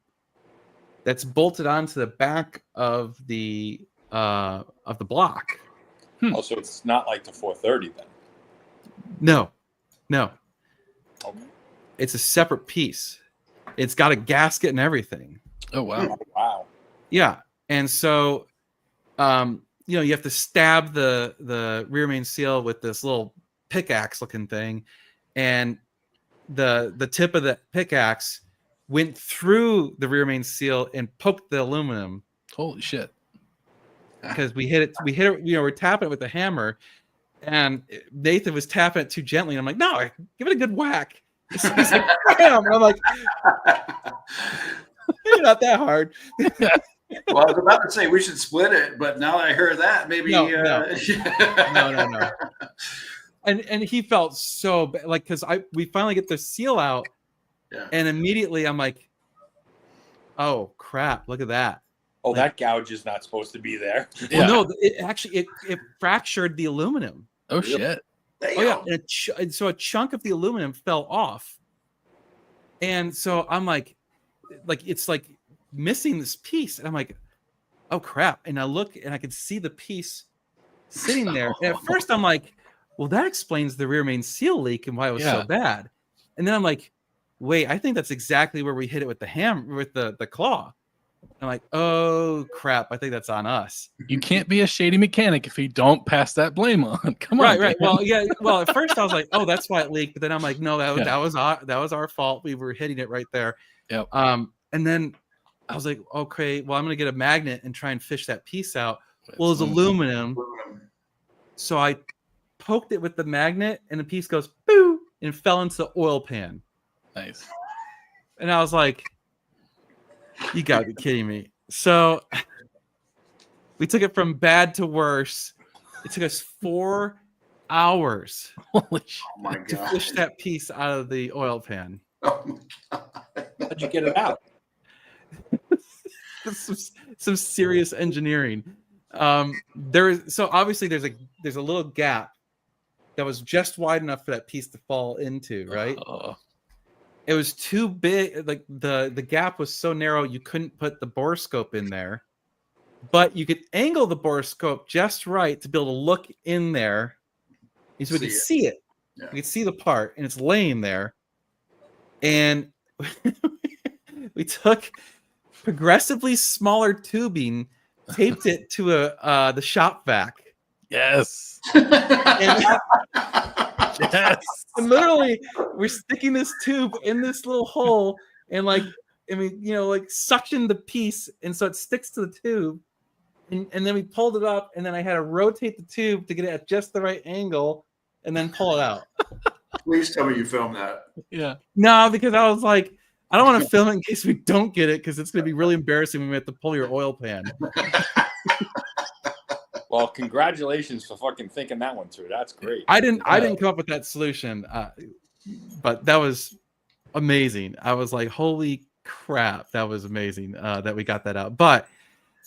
Speaker 1: that's bolted onto the back of the block.
Speaker 4: Oh, so it's not like the 430 then?
Speaker 1: No.
Speaker 4: Okay.
Speaker 1: It's a separate piece. It's got a gasket and everything.
Speaker 3: Oh, wow.
Speaker 4: Oh, wow.
Speaker 1: Yeah. And so, you have to stab the rear main seal with this little pickaxe looking thing. And the tip of the pickaxe went through the rear main seal and poked the aluminum.
Speaker 3: Holy shit.
Speaker 1: Because we hit it, we're tapping it with the hammer, and Nathan was tapping it too gently. And I'm like, no, give it a good whack. He's like, bam! And I'm like, maybe not that hard.
Speaker 2: Well, I was about to say we should split it, but now that I heard that, maybe
Speaker 1: No. And he felt so bad, like, because we finally get the seal out, and immediately I'm like, oh crap, look at that.
Speaker 4: Oh, that gouge is not supposed to be there.
Speaker 1: Well, no, it actually it fractured the aluminum.
Speaker 3: Oh shit.
Speaker 1: Oh yeah, and so a chunk of the aluminum fell off, and so I'm like it's like missing this piece, and I'm like, oh crap, and I look and I can see the piece sitting there, and at first I'm like, well, that explains the rear main seal leak and why it was so bad, and then I'm like, wait, I think that's exactly where we hit it with the hammer, with the claw. I'm like, oh crap, I think that's on us.
Speaker 3: You can't be a shady mechanic if you don't pass that blame on. Come on.
Speaker 1: Right. Well, yeah. Well, at first I was like, oh, that's why it leaked. But then I'm like, no, that was our fault. We were hitting it right there.
Speaker 3: Yep.
Speaker 1: And then I was like, okay, well, I'm gonna get a magnet and try and fish that piece out. Well, it's aluminum. So I poked it with the magnet, and the piece goes boo and fell into the oil pan.
Speaker 3: Nice.
Speaker 1: And I was like, you gotta be kidding me. So we took it from bad to worse. It took us 4 hours to fish that piece out of the oil pan.
Speaker 2: Oh my God.
Speaker 4: How'd you get it out?
Speaker 1: some serious engineering. So obviously there's a little gap that was just wide enough for that piece to fall into, right? It was too big. Like the gap was so narrow, you couldn't put the borescope in there, but you could angle the borescope just right to be able to look in there, so we could see it. Yeah. We could see the part, and it's laying there. And we took progressively smaller tubing, taped it to the shop vac.
Speaker 3: Yes.
Speaker 1: Yes. And literally, we're sticking this tube in this little hole, and suction the piece, and so it sticks to the tube. And then we pulled it up, and then I had to rotate the tube to get it at just the right angle, and then pull it out.
Speaker 2: Please tell me you filmed that.
Speaker 3: Yeah.
Speaker 1: No, because I was like, I don't want to film it in case we don't get it, because it's going to be really embarrassing when we have to pull your oil pan.
Speaker 4: Well, congratulations for fucking thinking that one through. That's great.
Speaker 1: I didn't come up with that solution, but that was amazing. I was like, holy crap, that was amazing that we got that out. But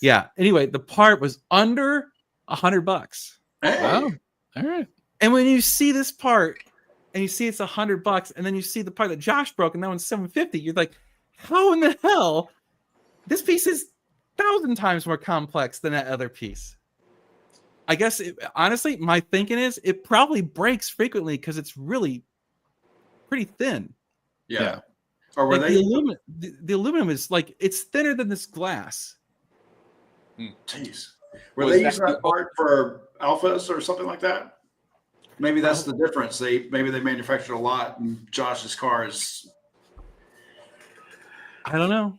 Speaker 1: yeah, anyway, the part was under $100.
Speaker 2: Hey.
Speaker 3: Wow. All right.
Speaker 1: And when you see this part and you see it's $100, and then you see the part that Josh broke and that one's $750, you're like, how in the hell? This piece is 1,000 times more complex than that other piece. I guess, honestly, my thinking is it probably breaks frequently because it's really pretty thin.
Speaker 2: Yeah. Or were
Speaker 1: like the aluminum is like, it's thinner than this glass.
Speaker 2: Jeez. Were they using that part for Alphas or something like that. Maybe that's the difference. Maybe they manufactured a lot, and Josh's car is.
Speaker 1: I don't know.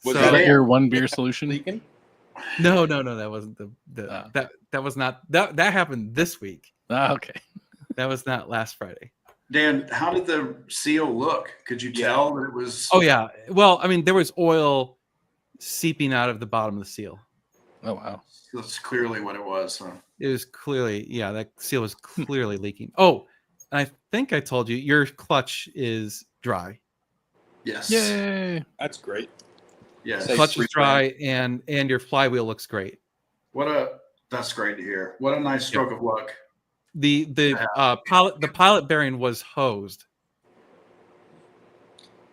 Speaker 4: Was
Speaker 3: Is that your one beer solution?
Speaker 4: leaking?
Speaker 1: No. That wasn't that was not that happened this week.
Speaker 3: Okay.
Speaker 1: That was not last Friday.
Speaker 2: Dan, how did the seal look? Could you tell that it was?
Speaker 1: Oh yeah. Well, I mean, there was oil seeping out of the bottom of the seal.
Speaker 3: Oh wow.
Speaker 2: That's clearly what it was. Huh?
Speaker 1: It was clearly, that seal was clearly leaking. Oh, and I think I told you your clutch is dry.
Speaker 2: Yes.
Speaker 3: Yay.
Speaker 4: That's great.
Speaker 2: Yes.
Speaker 1: Clutch is dry, and your flywheel looks great.
Speaker 2: That's great to hear. What a nice stroke of luck.
Speaker 1: The pilot bearing was hosed.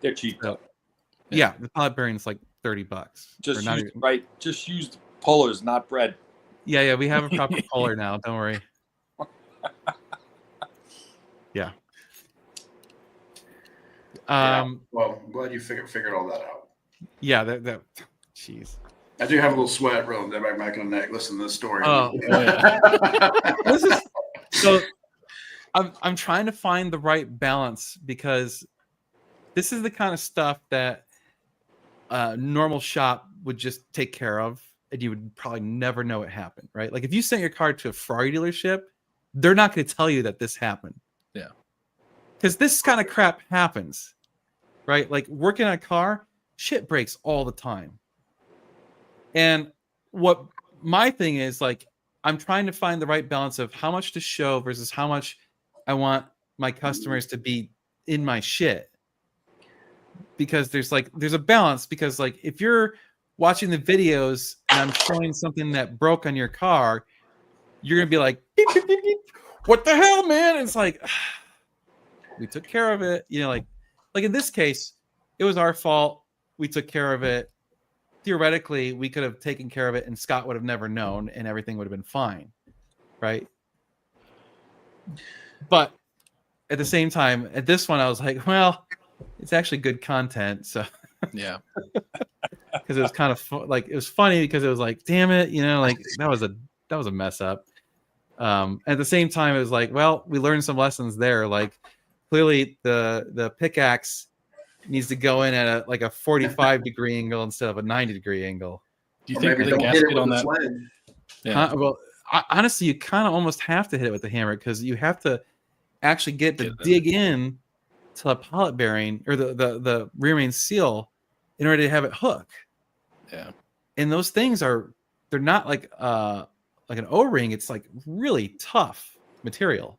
Speaker 4: They're cheap though.
Speaker 1: Yeah, the pilot bearing is like $30.
Speaker 4: Just use pullers, not bread.
Speaker 1: Yeah, we have a proper puller now. Don't worry. Yeah.
Speaker 2: Well, I'm glad you figured all that out.
Speaker 1: Yeah, that. Jeez.
Speaker 2: I do have a little sweat rolling down my back of the neck. Listen to this story.
Speaker 1: This is so. I'm trying to find the right balance because this is the kind of stuff that a normal shop would just take care of, and you would probably never know it happened, right? Like if you sent your car to a Ferrari dealership, they're not going to tell you that this happened.
Speaker 3: Yeah.
Speaker 1: Because this kind of crap happens, right? Like working on a car, shit breaks all the time. And what my thing is, like, I'm trying to find the right balance of how much to show versus how much I want my customers to be in my shit. Because there's a balance, because like if you're watching the videos and I'm showing something that broke on your car, you're gonna be like, beep, beep, beep, beep. What the hell, man? And it's like, we took care of it, like in this case, it was our fault. We took care of it. Theoretically, we could have taken care of it and Scott would have never known and everything would have been fine, right? But at the same time, at this one, I was like, well, it's actually good content, so
Speaker 3: yeah.
Speaker 1: Because it was kind of it was funny because it was like, damn it, like that was a mess up. At the same time, it was like, well, we learned some lessons there. Like clearly, the pickaxe needs to go in at a 45-degree angle instead of a 90-degree angle.
Speaker 3: Do you think the gasket on that?
Speaker 1: Yeah. Well, honestly, you kind of almost have to hit it with the hammer because you have to actually get to dig in to the pilot bearing or the rear main seal in order to have it hook.
Speaker 3: Yeah. And
Speaker 1: those things they're not like an O-ring. It's like really tough material.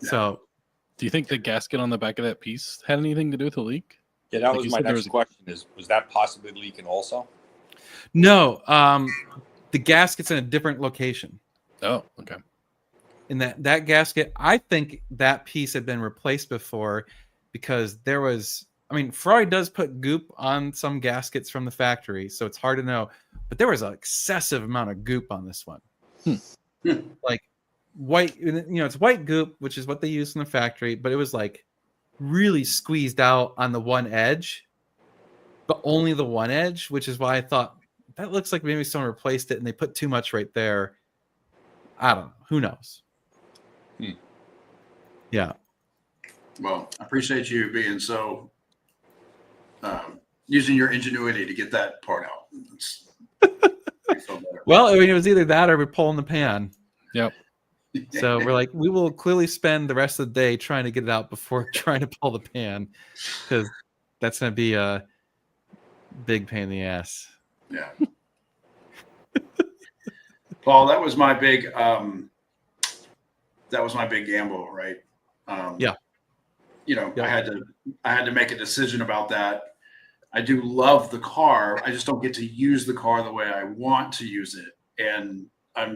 Speaker 1: Yeah. So
Speaker 3: do you think the gasket on the back of that piece had anything to do with the leak?
Speaker 4: Yeah, that was my next question. Was that possibly leaking also?
Speaker 1: No. The gasket's in a different location.
Speaker 3: Oh, okay.
Speaker 1: And that gasket, I think that piece had been replaced before because there was, Ferrari does put goop on some gaskets from the factory, so it's hard to know. But there was an excessive amount of goop on this one. Like white, it's white goop, which is what they use in the factory, but it was like really squeezed out on the one edge, but only the one edge, which is why I thought that looks like maybe someone replaced it and they put too much right there. I don't know. Who knows? Yeah.
Speaker 2: Well, I appreciate you being so using your ingenuity to get that part out.
Speaker 1: Well, it was either that or we're pulling the pan.
Speaker 3: Yep.
Speaker 1: So we're like, we will clearly spend the rest of the day trying to get it out before trying to pull the pan, because that's going to be a big pain in the ass.
Speaker 2: Yeah. Paul, that was my big gamble, right?
Speaker 1: Yeah.
Speaker 2: I had to make a decision about that. I do love the car. I just don't get to use the car the way I want to use it. And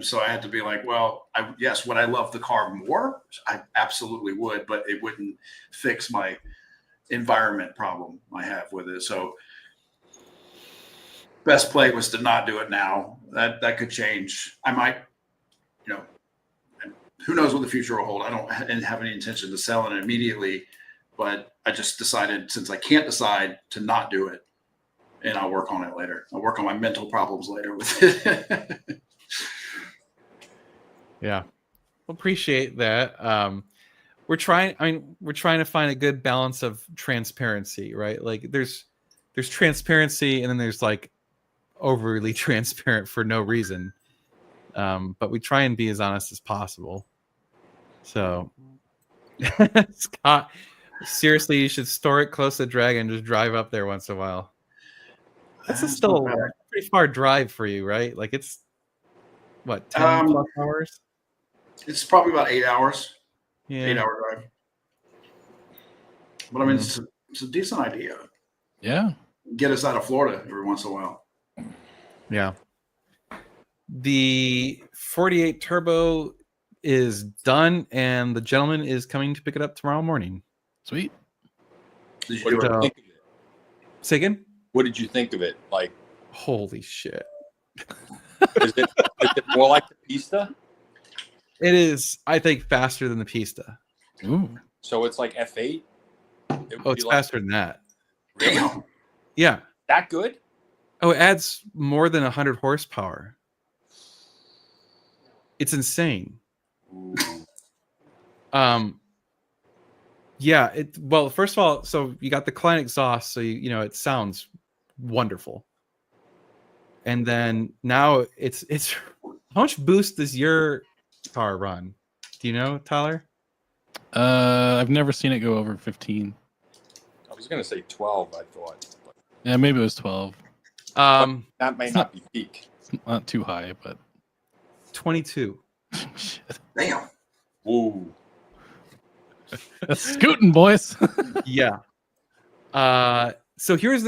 Speaker 2: so I had to be like, well, would I love the car more? I absolutely would, but it wouldn't fix my environment problem I have with it. So best play was to not do it now. That could change. I might, who knows what the future will hold. I don't have any intention to sell it immediately, but I just decided, since I can't decide, to not do it, and I'll work on it later. I'll work on my mental problems later with it.
Speaker 1: Yeah, appreciate that. We're trying. I mean, we're trying to find a good balance of transparency, right? Like, there's transparency, and then there's like overly transparent for no reason. But we try and be as honest as possible. So, Scott, seriously, you should store it close to Dragon. Just drive up there once in a while. That's still a pretty far drive for you, right? Like, it's what, 10 plus hours?
Speaker 2: It's probably about 8 hours.
Speaker 1: Yeah.
Speaker 2: 8-hour drive. But I mean, it's a decent idea.
Speaker 3: Yeah.
Speaker 2: Get us out of Florida every once in a while.
Speaker 1: Yeah. The 48 Turbo is done, and the gentleman is coming to pick it up tomorrow morning.
Speaker 3: Sweet.
Speaker 2: Did you
Speaker 4: What
Speaker 2: do
Speaker 4: did you
Speaker 2: it?
Speaker 4: think of it?
Speaker 1: Say again?
Speaker 4: What did you think of it? Like,
Speaker 1: Holy shit.
Speaker 4: is it more like the Pista?
Speaker 1: It is, I think, faster than the Pista.
Speaker 3: Ooh.
Speaker 4: So it's like F8?
Speaker 1: Oh, it's faster than that.
Speaker 4: Really?
Speaker 2: Damn.
Speaker 1: Yeah.
Speaker 4: That good?
Speaker 1: Oh, it adds more than 100 horsepower. It's insane.
Speaker 4: Ooh.
Speaker 1: Yeah, well, first of all, so you got the client exhaust, so you know it sounds wonderful. And then now it's how much boost does your car run? Do you know, Tyler?
Speaker 3: I've never seen it go over 15.
Speaker 4: I was going to say 12, I thought. But
Speaker 3: Yeah, maybe it was 12.
Speaker 4: that may not be peak.
Speaker 3: It's not too high, but
Speaker 1: 22.
Speaker 3: shit.
Speaker 2: Damn.
Speaker 4: Ooh.
Speaker 3: That's scooting, boys.
Speaker 1: Yeah. So here's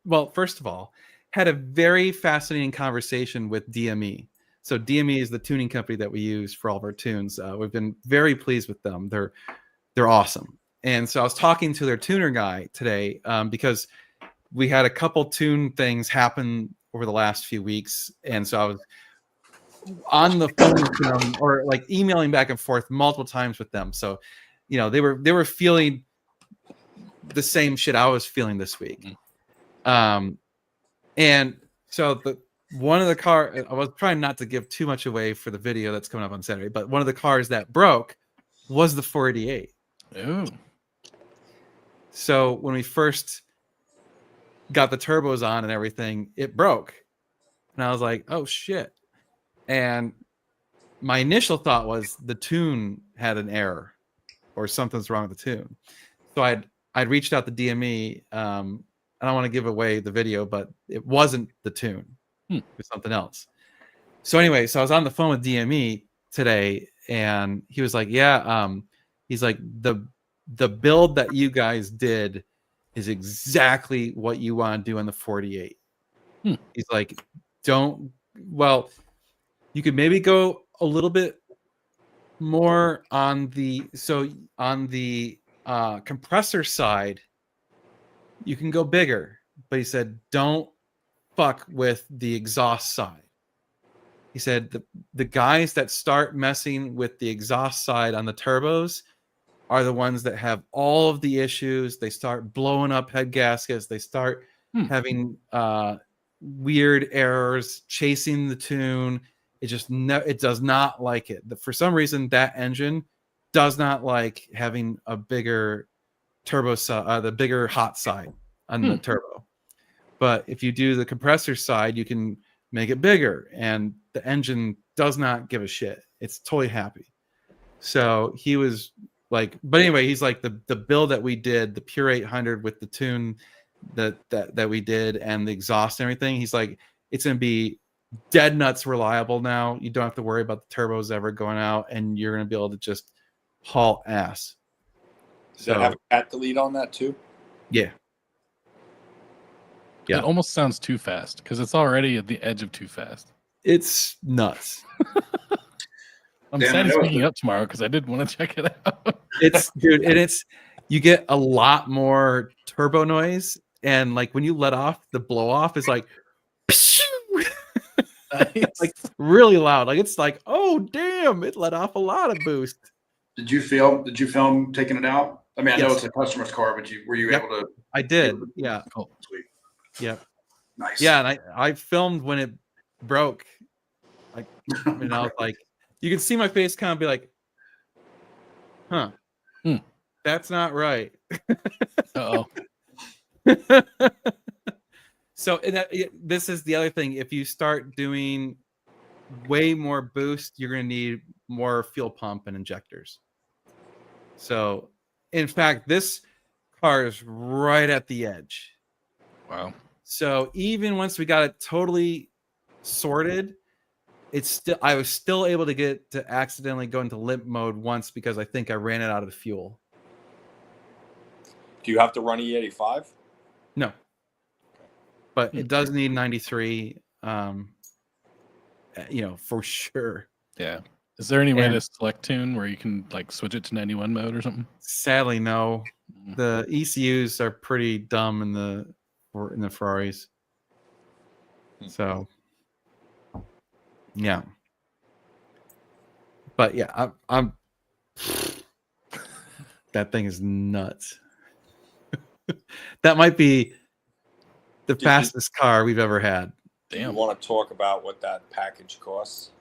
Speaker 1: well, first of all, had a very fascinating conversation with DME. So DME is the tuning company that we use for all of our tunes. We've been very pleased with them. They're awesome. And so I was talking to their tuner guy today because we had a couple tune things happen over the last few weeks, and so I was on the phone with them or like emailing back and forth multiple times with them. So, you know, they were feeling the same shit I was feeling this week. And so one of the car, I was trying not to give too much away for the video that's coming up on Saturday, but one of the cars that broke was the 488.
Speaker 3: Ooh.
Speaker 1: So when we first got the turbos on and everything, it broke. And I was like, oh shit. And my initial thought was the tune had an error or something's wrong with the tune. So I'd reached out to DME. I don't want to give away the video, but it wasn't the tune. It was something else. So anyway, so I was on the phone with DME today, and he was like, yeah, he's like, the build that you guys did is exactly what you want to do on the 48. He's like, you could maybe go a little bit more on the compressor side. You can go bigger, but he said, don't fuck with the exhaust side. He said the guys that start messing with the exhaust side on the turbos are the ones that have all of the issues. They start blowing up head gaskets. They start having weird errors, chasing the tune. It does not like it. For some reason, that engine does not like having a bigger turbo side, the bigger hot side on the turbo. But if you do the compressor side, you can make it bigger, and the engine does not give a shit. It's totally happy. So he was like, but anyway, he's like the build that we did, the Pure 800 with the tune that we did and the exhaust and everything. He's like, it's going to be dead nuts reliable now. You don't have to worry about the turbos ever going out, and you're going to be able to just haul ass.
Speaker 4: Does that have a cat delete on that too?
Speaker 1: Yeah. Yeah.
Speaker 3: It almost sounds too fast because it's already at the edge of too fast.
Speaker 1: It's nuts.
Speaker 3: I'm sad it's picking up tomorrow because I did want to check it out.
Speaker 1: You get a lot more turbo noise, and like when you let off, the blow off is like, it's like really loud. Like it's like, oh damn, it let off a lot of boost.
Speaker 2: Did you film taking it out? I mean, I know
Speaker 1: Yes.
Speaker 2: it's a customer's car, but were you able to?
Speaker 1: I did. Yeah.
Speaker 3: Cool.
Speaker 2: Sweet.
Speaker 1: Yeah.
Speaker 2: Nice.
Speaker 1: Yeah, and I filmed when it broke. Like, I was like, you can see my face kind of be like, huh, that's not right.
Speaker 3: Uh-oh.
Speaker 1: So this is the other thing. If you start doing way more boost, you're going to need more fuel pump and injectors. So, in fact, this car is right at the edge.
Speaker 3: Wow.
Speaker 1: So even once we got it totally sorted, I was still able to get to accidentally go into limp mode once because I think I ran it out of fuel.
Speaker 4: Do you have to run E85?
Speaker 1: No, but it does need 93. For sure.
Speaker 3: Yeah. Is there any way to select tune where you can like switch it to 91 mode or something?
Speaker 1: Sadly, no. The ECUs are pretty dumb in the Ferraris. So, yeah. But yeah, I'm that thing is nuts. That might be the fastest car we've ever had.
Speaker 4: Damn. You want to talk about what that package costs?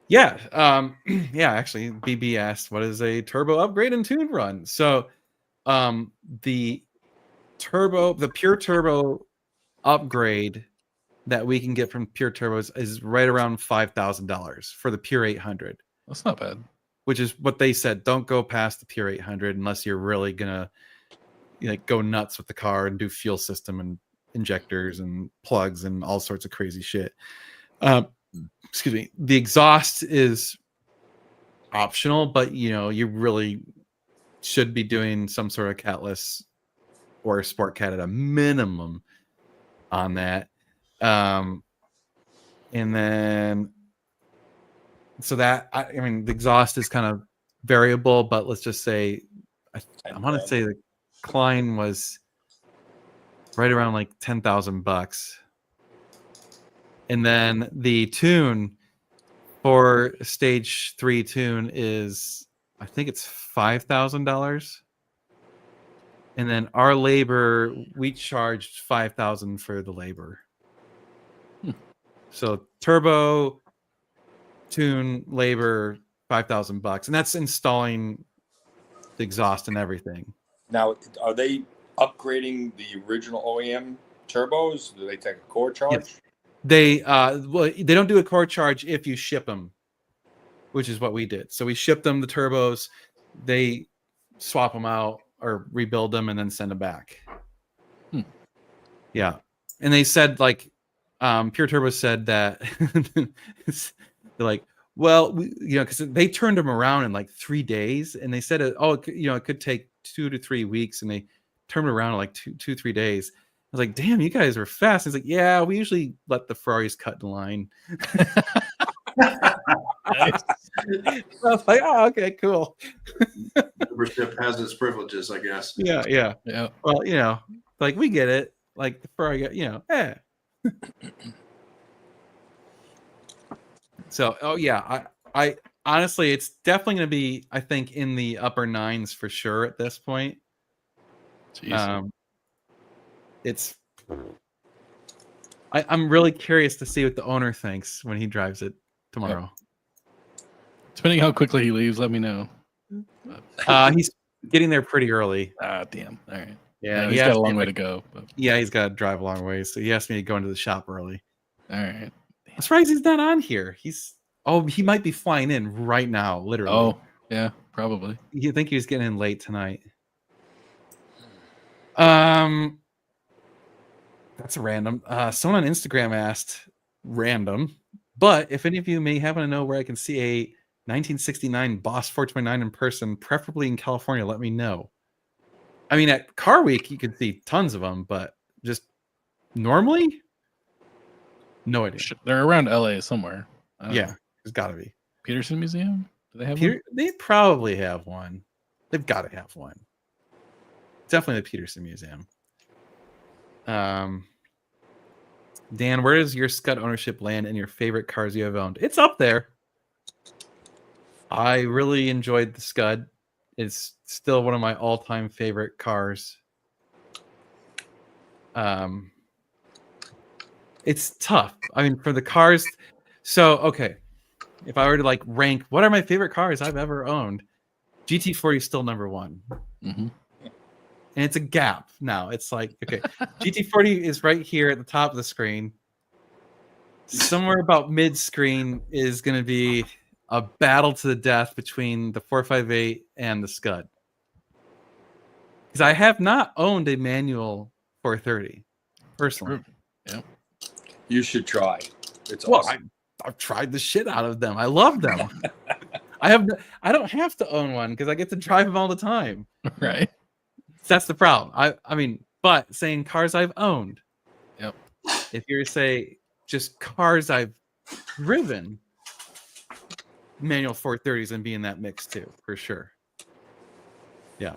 Speaker 1: Yeah. Actually, BB asked, what is a turbo upgrade and tune run? So the pure turbo upgrade that we can get from Pure Turbos is right around $5,000 for the Pure 800.
Speaker 3: That's not bad.
Speaker 1: Which is what they said. Don't go past the Pure 800 unless you're really gonna go nuts with the car and do fuel system and injectors and plugs and all sorts of crazy shit. Excuse me. The exhaust is optional, but you really should be doing some sort of catless or a sport cat at a minimum on that. And then so that the exhaust is kind of variable, but let's just say I want to say the Klein was right around like $10,000, and then the tune for stage 3 tune is I think it's $5,000. And then our labor, we charged $5,000 for the labor. So turbo, tune, labor, $5,000, and that's installing the exhaust and everything.
Speaker 4: Now, are they upgrading the original OEM turbos? Do they take a core charge?
Speaker 1: Yes. They don't do a core charge if you ship them, which is what we did. So we shipped them the turbos, they swap them out or rebuild them and then send them back. Yeah. And they said Pure Turbo said that they're like, well, because they turned them around in like 3 days, and they said it could take 2 to 3 weeks, and they turned it around in like 3 days. I was like, damn, you guys were fast. He's like, yeah, we usually let the Ferraris cut in line. I was like, oh, okay, cool.
Speaker 2: Membership has its privileges, I guess.
Speaker 1: Yeah. Well, we get it. Like the Ferrari, So, I honestly, it's definitely going to be, I think, in the upper 9s for sure at this point.
Speaker 3: Jeez.
Speaker 1: I'm really curious to see what the owner thinks when he drives it tomorrow.
Speaker 3: Depending how quickly he leaves, let me know.
Speaker 1: He's getting there pretty early.
Speaker 3: Damn. All right.
Speaker 1: Yeah,
Speaker 3: he's got a long way to go. But...
Speaker 1: Yeah, he's got to drive a long way, so he asked me to go into the shop early.
Speaker 3: All right.
Speaker 1: I'm surprised he's not on here. He might be flying in right now, literally.
Speaker 3: Oh, yeah, probably.
Speaker 1: You think he was getting in late tonight? That's random. Someone on Instagram asked, random, but if any of you may happen to know where I can see a 1969 Boss 429 in person, preferably in California, let me know. I mean, at Car Week, you can see tons of them, but just normally, no idea.
Speaker 3: They're around LA somewhere.
Speaker 1: Yeah, there's got to be.
Speaker 3: Peterson Museum? Do they have one?
Speaker 1: They probably have one. They've got to have one. Definitely the Peterson Museum. Dan, where does your Scud ownership land in your favorite cars you have owned? It's up there. I really enjoyed the Scud. It's still one of my all-time favorite cars. It's tough. I mean, for the cars. So, okay. if I were to like rank what are my favorite cars I've ever owned, GT40 is still number one.
Speaker 3: Mm-hmm.
Speaker 1: And it's a gap now. It's like, okay, GT40 is right here at the top of the screen. Somewhere about mid-screen is going to be a battle to the death between the 458 and the Scud. Because I have not owned a manual 430, personally.
Speaker 3: Yeah.
Speaker 4: You should try. It's
Speaker 1: Well,
Speaker 4: awesome.
Speaker 1: I've tried the shit out of them. I love them. I don't have to own one because I get to drive them all the time.
Speaker 3: Right.
Speaker 1: That's the problem. I mean, but saying cars I've owned.
Speaker 3: Yep.
Speaker 1: If you're to say just cars I've driven, manual 430s and be in that mix too, for sure. Yeah.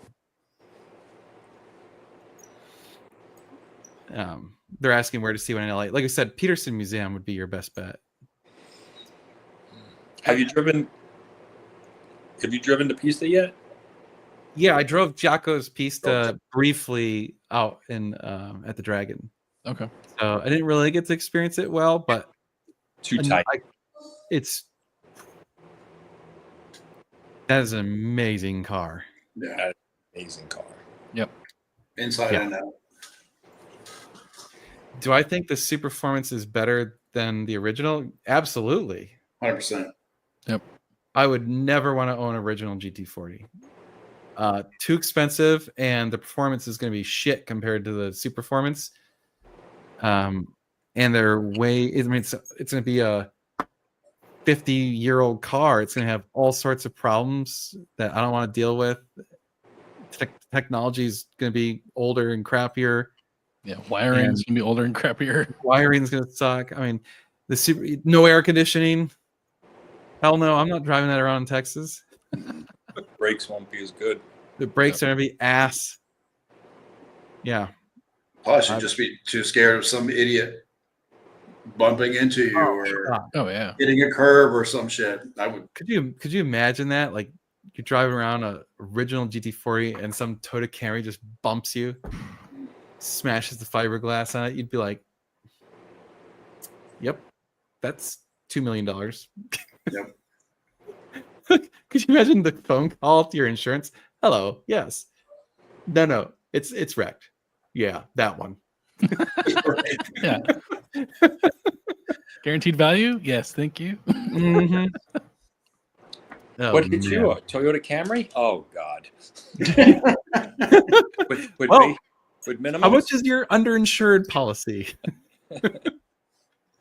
Speaker 1: They're asking where to see one in LA. Like I said, Peterson Museum would be your best bet.
Speaker 4: Have you driven to Pista yet?
Speaker 1: Yeah, I drove Jocko's Pista briefly out in at the Dragon.
Speaker 3: Okay.
Speaker 1: So I didn't really get to experience it well, but
Speaker 4: Too tight.
Speaker 1: That is an amazing car.
Speaker 2: Yeah.
Speaker 4: Amazing car.
Speaker 3: Yep.
Speaker 2: Inside and out.
Speaker 1: Do I think the Superformance is better than the original? Absolutely.
Speaker 2: 100%.
Speaker 3: Yep.
Speaker 1: I would never want to own an original GT40. Too expensive, and the performance is going to be shit compared to the Superformance. And they're way. I mean, it's going to be a 50-year-old car. It's going to have all sorts of problems that I don't want to deal with. Technology is going to be older and crappier.
Speaker 3: Yeah, wiring's gonna be older and crappier.
Speaker 1: Wiring's going to suck. I mean, no air conditioning. Hell no, I'm not driving that around in Texas.
Speaker 4: Brakes won't be as good.
Speaker 1: The brakes are going to be ass. Yeah.
Speaker 2: Plus, you'd just be too scared of some idiot bumping into you or
Speaker 3: yeah,
Speaker 2: hitting a curb or some shit. I would.
Speaker 1: Could you imagine that? Like you're driving around a original GT40 and some Toyota Camry just bumps you, smashes the fiberglass on it. You'd be like, "Yep, that's $2 million."
Speaker 2: Yep.
Speaker 1: Could you imagine the phone call to your insurance? Hello, yes, no, it's wrecked. Yeah, that one.
Speaker 3: yeah. Guaranteed value? Yes, thank you.
Speaker 1: Mm-hmm. Oh,
Speaker 4: What hit you? A Toyota Camry? Oh God. with minimum.
Speaker 1: How much is your underinsured policy?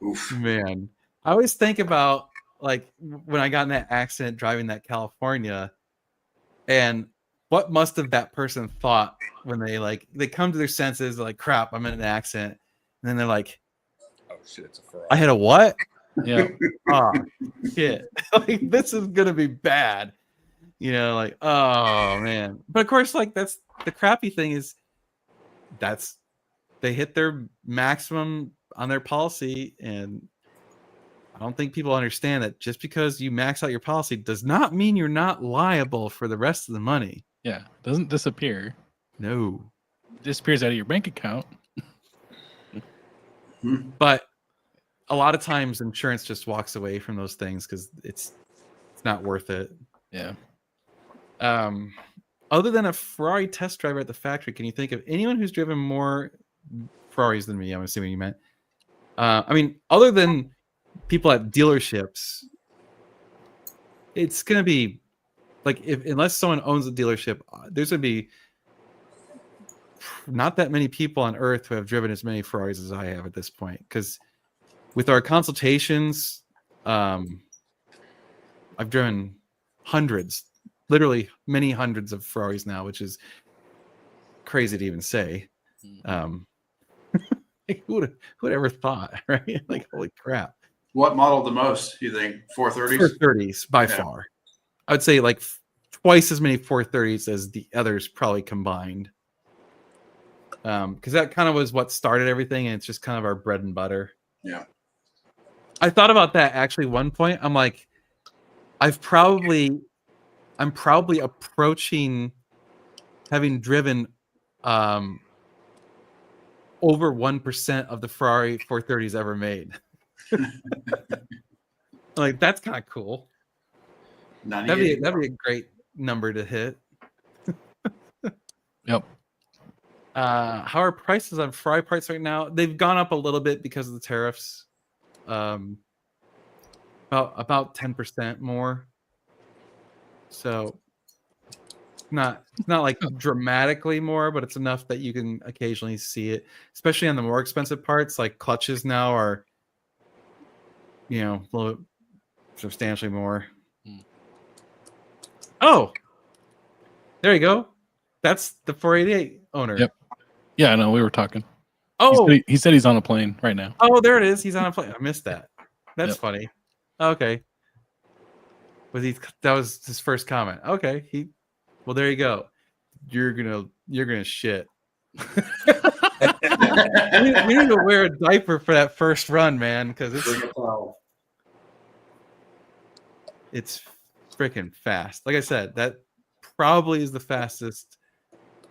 Speaker 2: Oof.
Speaker 1: Man, I always think about like when I got in that accident driving that California, and what must have that person thought when they come to their senses, like, crap, I'm in an accident, and then they're like,
Speaker 4: oh shit, it's a Ferrari.
Speaker 1: I hit a what?
Speaker 3: Yeah.
Speaker 1: Oh shit. Like this is gonna be bad. You know, like, oh man. But of course, like that's the crappy thing is they hit their maximum on their policy, and I don't think people understand that just because you max out your policy does not mean you're not liable for the rest of the money.
Speaker 3: Yeah. Doesn't disappear.
Speaker 1: No.
Speaker 3: It disappears out of your bank account.
Speaker 1: But a lot of times insurance just walks away from those things because it's not worth it.
Speaker 3: Yeah.
Speaker 1: Other than a Ferrari test driver at the factory, can you think of anyone who's driven more Ferraris than me? I'm assuming you meant. I mean, other than people at dealerships, it's gonna be like unless someone owns a dealership, there's gonna be not that many people on earth who have driven as many Ferraris as I have at this point. Because with our consultations, I've driven hundreds, literally many hundreds of Ferraris now, which is crazy to even say. Like, who would ever thought, right? Like, holy crap.
Speaker 2: What model the most, you think? 430s?
Speaker 1: 430s by far. I would say like twice as many 430s as the others probably combined. Because that kind of was what started everything, and it's just kind of our bread and butter.
Speaker 2: Yeah.
Speaker 1: I thought about that actually one point. I'm like, I'm probably approaching having driven over 1% of the Ferrari 430s ever made. Like that's kind of cool.
Speaker 2: 98.
Speaker 1: That'd be a great number to hit.
Speaker 3: Yep.
Speaker 1: How are prices on Ferrari parts right now? They've gone up a little bit because of the tariffs. About 10% more. So not like dramatically more, but it's enough that you can occasionally see it, especially on the more expensive parts. Like clutches now are, a little substantially more. Oh, there you go. That's the 488 owner.
Speaker 3: Yep. Yeah, I know. We were talking.
Speaker 1: Oh,
Speaker 3: he said he's on a plane right now.
Speaker 1: Oh, there it is. He's on a plane. I missed that. That's
Speaker 3: Yep.
Speaker 1: funny. Okay. That was his first comment. Okay. Well, there you go. You're gonna shit. You need to wear a diaper for that first run, man, because it's freaking fast. Like I said, that probably is the fastest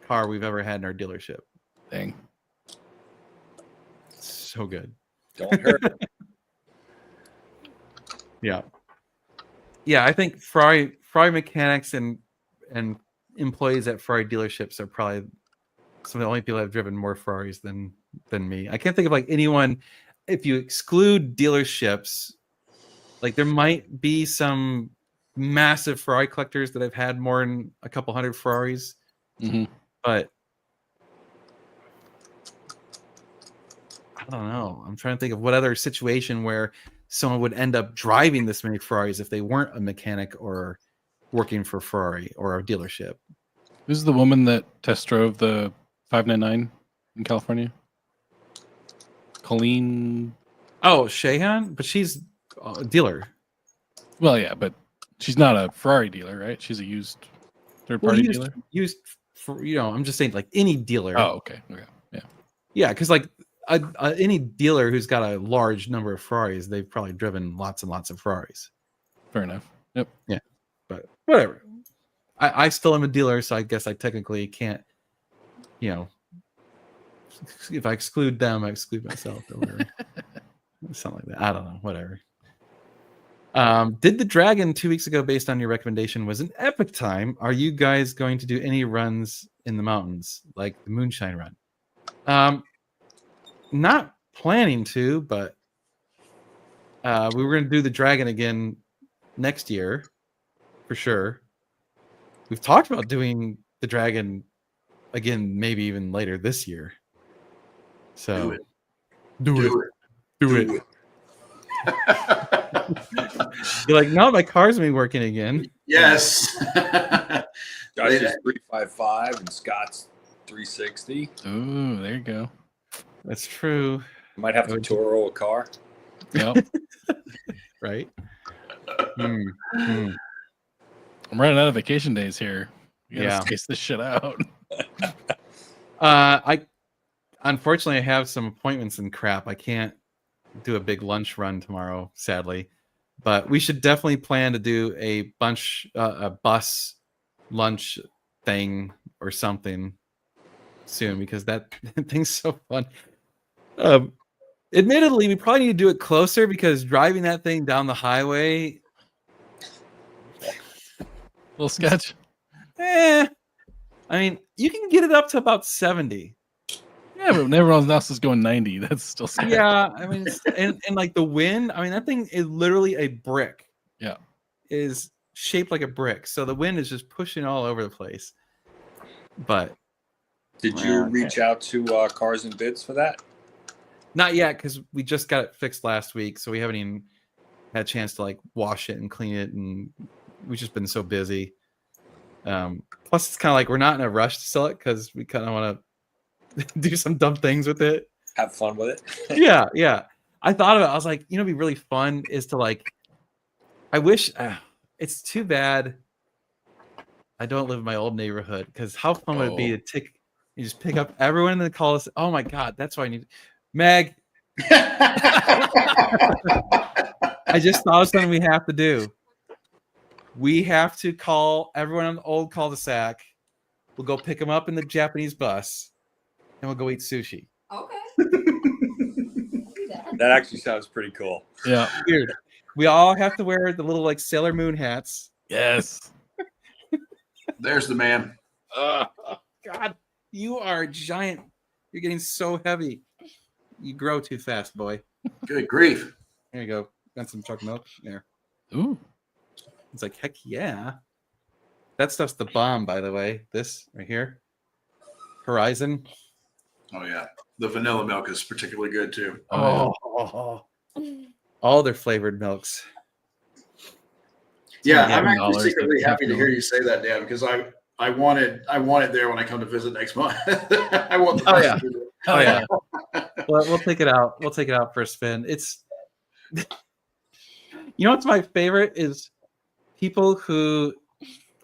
Speaker 1: car we've ever had in our dealership.
Speaker 3: Dang.
Speaker 1: So good.
Speaker 4: Don't hurt.
Speaker 1: Yeah. I think Ferrari mechanics and employees at Ferrari dealerships are probably some of the only people that have driven more Ferraris than me. I can't think of like anyone. If you exclude dealerships, like there might be some massive Ferrari collectors that have had more than a couple hundred Ferraris, but I don't know. I'm trying to think of what other situation where someone would end up driving this many Ferraris if they weren't a mechanic or working for Ferrari or a dealership.
Speaker 3: This is the woman that test drove the 599 in California. Colleen.
Speaker 1: Oh, Shahan? But she's a dealer.
Speaker 3: Well, yeah, but she's not a Ferrari dealer, right? She's a used third-party dealer?
Speaker 1: Used for, I'm just saying like any dealer.
Speaker 3: Oh, okay. Yeah.
Speaker 1: Yeah, because like any dealer who's got a large number of Ferraris, they've probably driven lots and lots of Ferraris.
Speaker 3: Fair enough. Yep.
Speaker 1: Yeah, but whatever. I still am a dealer, so I guess I technically can't, if I exclude them, I exclude myself or whatever. Something like that. I don't know. Whatever. Did the Dragon 2 weeks ago, based on your recommendation, was an epic time? Are you guys going to do any runs in the mountains, like the Moonshine Run? Not planning to, but we were going to do the Dragon again next year, for sure. We've talked about doing the Dragon again, maybe even later this year. So do it. You're like, no, my car's gonna be working again.
Speaker 2: Yes.
Speaker 4: Josh's 355 and Scott's 360.
Speaker 3: Ooh, there you go.
Speaker 1: That's true.
Speaker 4: Might have to Toro a car.
Speaker 3: Yep.
Speaker 1: Right.
Speaker 3: I'm running out of vacation days here. You gotta
Speaker 1: Yeah.
Speaker 3: space this shit out.
Speaker 1: I unfortunately I have some appointments and crap. I can't do a big lunch run tomorrow, sadly. But we should definitely plan to do a bus lunch thing or something soon, because that thing's so fun. Admittedly, we probably need to do it closer, because driving that thing down the highway,
Speaker 3: Little sketch.
Speaker 1: I mean, you can get it up to about 70.
Speaker 3: Yeah, but when everyone else is going 90, that's still scary.
Speaker 1: Yeah, I mean, and like the wind, I mean, that thing is literally a brick.
Speaker 3: Yeah.
Speaker 1: Is shaped like a brick. So the wind is just pushing all over the place. But
Speaker 4: Did you reach out to Cars and Bids for that?
Speaker 1: not yet, because we just got it fixed last week. So we haven't even had a chance to like wash it and clean it. And we've just been so busy. Plus, it's kind of like we're not in a rush to sell it, because we kind of want to do some dumb things with it.
Speaker 4: Have fun with it.
Speaker 1: Yeah. I thought about it. I was like, it'd be really fun is to like, I wish it's too bad I don't live in my old neighborhood, because how fun would it be to you just pick up everyone in the call. Oh my God, that's what I need. Meg, I just thought of something we have to do. We have to call everyone on the old cul-de-sac. We'll go pick them up in the Japanese bus, and we'll go eat sushi.
Speaker 5: Okay.
Speaker 4: That actually sounds pretty cool.
Speaker 3: Yeah.
Speaker 1: Dude, We all have to wear the little like Sailor Moon hats.
Speaker 3: Yes.
Speaker 2: There's the man.
Speaker 1: God, you are giant. You're getting so heavy. You grow too fast, boy.
Speaker 2: Good grief.
Speaker 1: There you go. Got some chocolate milk there.
Speaker 3: Ooh.
Speaker 1: It's like, heck yeah. That stuff's the bomb, by the way. This right here. Horizon.
Speaker 2: Oh yeah, the vanilla milk is particularly good too.
Speaker 1: All their flavored milks.
Speaker 2: Yeah,
Speaker 3: $11
Speaker 2: I'm actually secretly
Speaker 3: to
Speaker 2: happy to hear you say that, Dan, because I want it there when I come to visit next month. I want the best to do it.
Speaker 1: Oh yeah. Well, we'll take it out. We'll take it out for a spin. It's you know what's my favorite is people who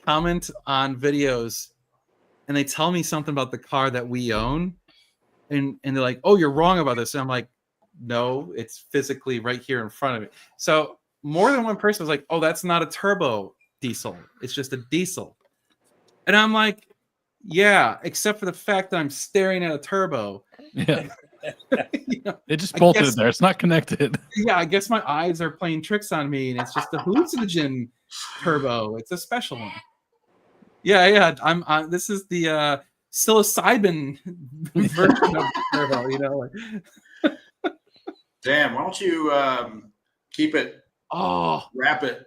Speaker 1: comment on videos and they tell me something about the car that we own, and they're like, "Oh, you're wrong about this." And I'm like, "No, it's physically right here in front of me." So more than one person was like, "Oh, that's not a turbo diesel. It's just a diesel." And I'm like, "Yeah, except for the fact that I'm staring at a turbo."
Speaker 3: Yeah.
Speaker 1: You know,
Speaker 3: It just
Speaker 1: I
Speaker 3: bolted
Speaker 1: guess-
Speaker 3: there. It's not connected.
Speaker 1: yeah, I guess my eyes are playing tricks on me, and it's just a hallucinogen turbo. It's a special one. Yeah. I'm this is the psilocybin version of the turbo. You know.
Speaker 2: Dan, why don't you keep it,
Speaker 1: Oh,
Speaker 2: wrap it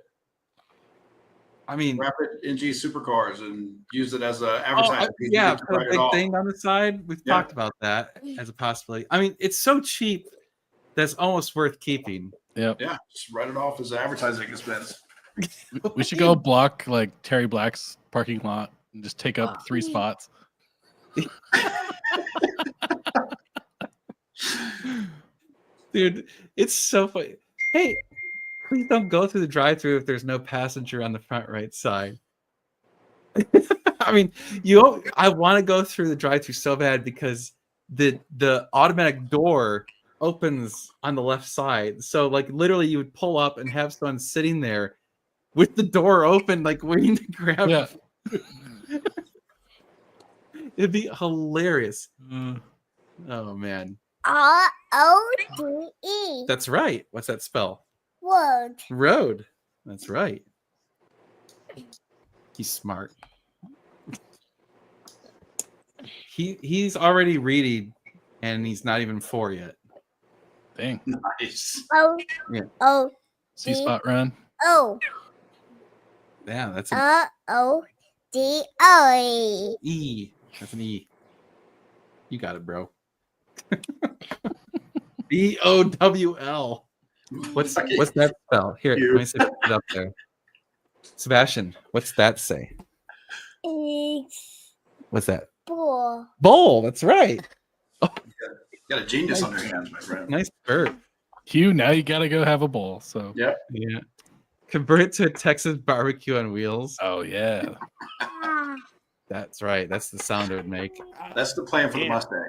Speaker 1: I mean,
Speaker 2: NG supercars and use it as a advertising piece.
Speaker 1: yeah,
Speaker 2: You can
Speaker 1: put a
Speaker 2: write it
Speaker 1: big
Speaker 2: off.
Speaker 1: thing on the side. We've
Speaker 2: Yeah.
Speaker 1: talked about that as a possibility. I mean, it's so cheap that's almost worth keeping.
Speaker 3: Yep.
Speaker 2: Yeah, just write it off as an advertising expense.
Speaker 3: We should go block like Terry Black's parking lot and just take up 3 spots.
Speaker 1: Dude, it's so funny. Hey, please don't go through the drive-thru if there's no passenger on the front right side. I mean, I want to go through the drive-thru so bad because the automatic door opens on the left side. So like literally you would pull up and have someone sitting there with the door open, like waiting to grab.
Speaker 3: Yeah.
Speaker 1: It'd be hilarious. Oh man.
Speaker 5: R-O-D-E.
Speaker 1: That's right. What's that spell?
Speaker 5: Word.
Speaker 1: Road. That's right. He's smart. He's already reading, and he's not even 4 yet.
Speaker 3: Dang.
Speaker 2: Nice.
Speaker 1: Yeah.
Speaker 5: O-O-D-O.
Speaker 3: C-spot run.
Speaker 1: Yeah, that's an
Speaker 5: O-O-D-O.
Speaker 1: E. That's an E. You got it, bro. B-O-W-L. What's that spell? Here, let me see if it's up there. Sebastian, what's that say?
Speaker 5: It's
Speaker 1: What's that?
Speaker 5: ball.
Speaker 1: Bowl. That's right.
Speaker 2: You got a genius on your hands, my friend.
Speaker 1: Nice bird.
Speaker 3: Hugh, now you got to go have a bowl. So.
Speaker 2: Yeah.
Speaker 1: Yeah. Convert it to a Texas barbecue on wheels.
Speaker 3: Oh, yeah.
Speaker 1: That's right. That's the sound it would make.
Speaker 2: That's the plan for the Mustang.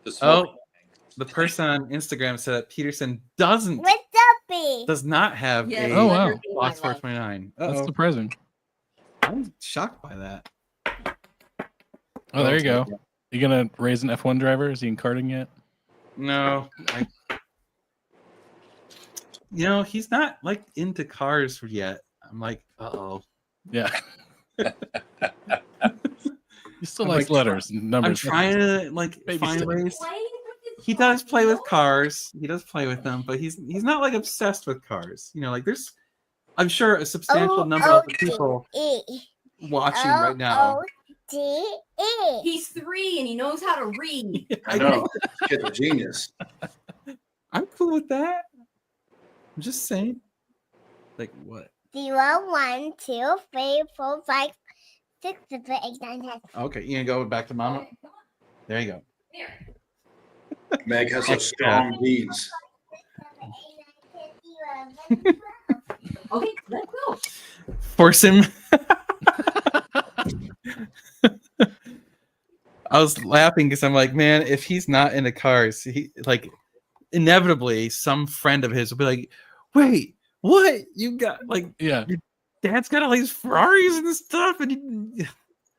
Speaker 4: The smoke.
Speaker 1: The person on Instagram said that Peterson does
Speaker 5: What's up, B?
Speaker 1: not have
Speaker 6: Yes,
Speaker 1: a
Speaker 3: Oh, wow.
Speaker 1: Fox 429.
Speaker 3: That's surprising.
Speaker 1: I'm shocked by that.
Speaker 3: Oh, there you go. You going to raise an F1 driver? Is he in karting yet?
Speaker 1: No. He's not like into cars yet. I'm like, uh-oh.
Speaker 3: Yeah. He still
Speaker 1: I'm
Speaker 3: likes
Speaker 1: like,
Speaker 3: letters and numbers.
Speaker 1: I'm trying to like
Speaker 3: Baby
Speaker 1: find
Speaker 3: steps.
Speaker 1: ways. He does play with cars. He does play with them, but he's not like obsessed with cars. Like there's, I'm sure a substantial number of the people watching right now.
Speaker 5: O-O-D-E.
Speaker 6: He's 3 and he knows how to read.
Speaker 2: I know. Kid's a genius.
Speaker 1: I'm cool with that. I'm just saying. Like what?
Speaker 5: 0, 1, 2, 3, 4, 5, 6, 7, 8, 9, 10.
Speaker 1: Okay, you gonna go back to Mama? There you go.
Speaker 2: Meg has such strong genes.
Speaker 6: Okay, let's go.
Speaker 1: Force him. I was laughing because I'm like, man, if he's not into cars, he like inevitably some friend of his will be like, wait, what? You got like
Speaker 3: Yeah.
Speaker 1: Dad's got all these Ferraris and stuff, and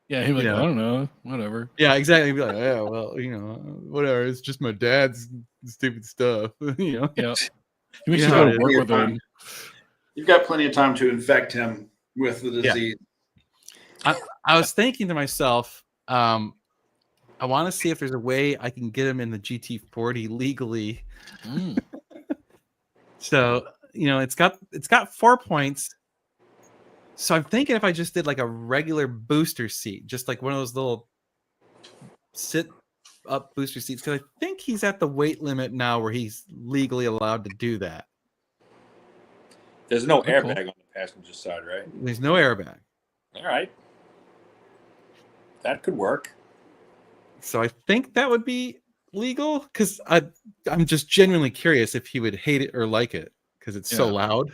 Speaker 3: Yeah, he'd be like,
Speaker 1: Yeah.
Speaker 3: I don't know. Whatever.
Speaker 1: yeah, exactly. He'd be like, yeah, well, whatever. It's just my dad's stupid stuff,
Speaker 3: Yeah. We should
Speaker 1: Yeah,
Speaker 3: go
Speaker 1: it
Speaker 3: to
Speaker 1: is.
Speaker 3: work
Speaker 2: You're
Speaker 3: with
Speaker 2: fine.
Speaker 3: him.
Speaker 2: You've got plenty of time to infect him with the
Speaker 1: Yeah.
Speaker 2: disease.
Speaker 1: I was thinking to myself, I want to see if there's a way I can get him in the GT40 legally.
Speaker 3: Mm.
Speaker 1: So, it's got 4 points. So I'm thinking if I just did like a regular booster seat, just like one of those little sit up booster seats, because I think he's at the weight limit now where he's legally allowed to do that.
Speaker 4: There's no
Speaker 3: Oh, cool.
Speaker 4: airbag on the passenger side, right?
Speaker 1: There's no airbag.
Speaker 4: All right. That could work.
Speaker 1: So I think that would be legal, because I'm just genuinely curious if he would hate it or like it, because it's so
Speaker 3: Yeah.
Speaker 1: loud.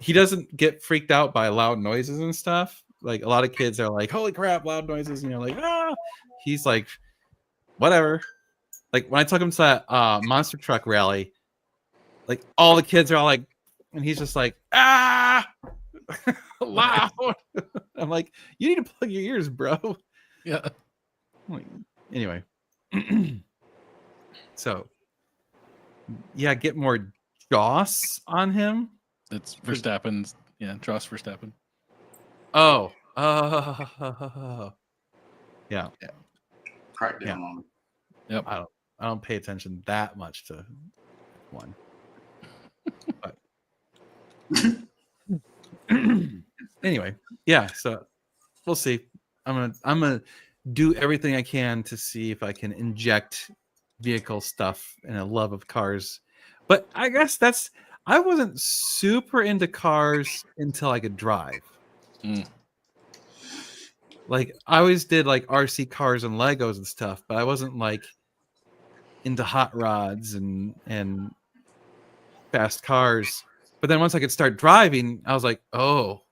Speaker 1: He doesn't get freaked out by loud noises and stuff. Like a lot of kids are like, holy crap, loud noises, and you're like, ah. He's like, whatever. Like when I took him to that monster truck rally, like all the kids are all like, and he's just like, ah, loud. I'm like, you need to plug your ears, bro.
Speaker 3: Yeah.
Speaker 1: Like, anyway. So yeah, get more Joss on him.
Speaker 3: It's Verstappen's. Yeah, Joss Verstappen.
Speaker 1: Oh. Yeah.
Speaker 2: Crack down
Speaker 1: Yeah.
Speaker 2: on him.
Speaker 3: Yep.
Speaker 1: I don't pay attention that much to one. But anyway, yeah, so we'll see. I'm gonna do everything I can to see if I can inject vehicle stuff and a love of cars. But I guess I wasn't super into cars until I could drive.
Speaker 3: Mm.
Speaker 1: Like I always did like RC cars and Legos and stuff, but I wasn't like into hot rods and fast cars. But then once I could start driving, I was like, oh,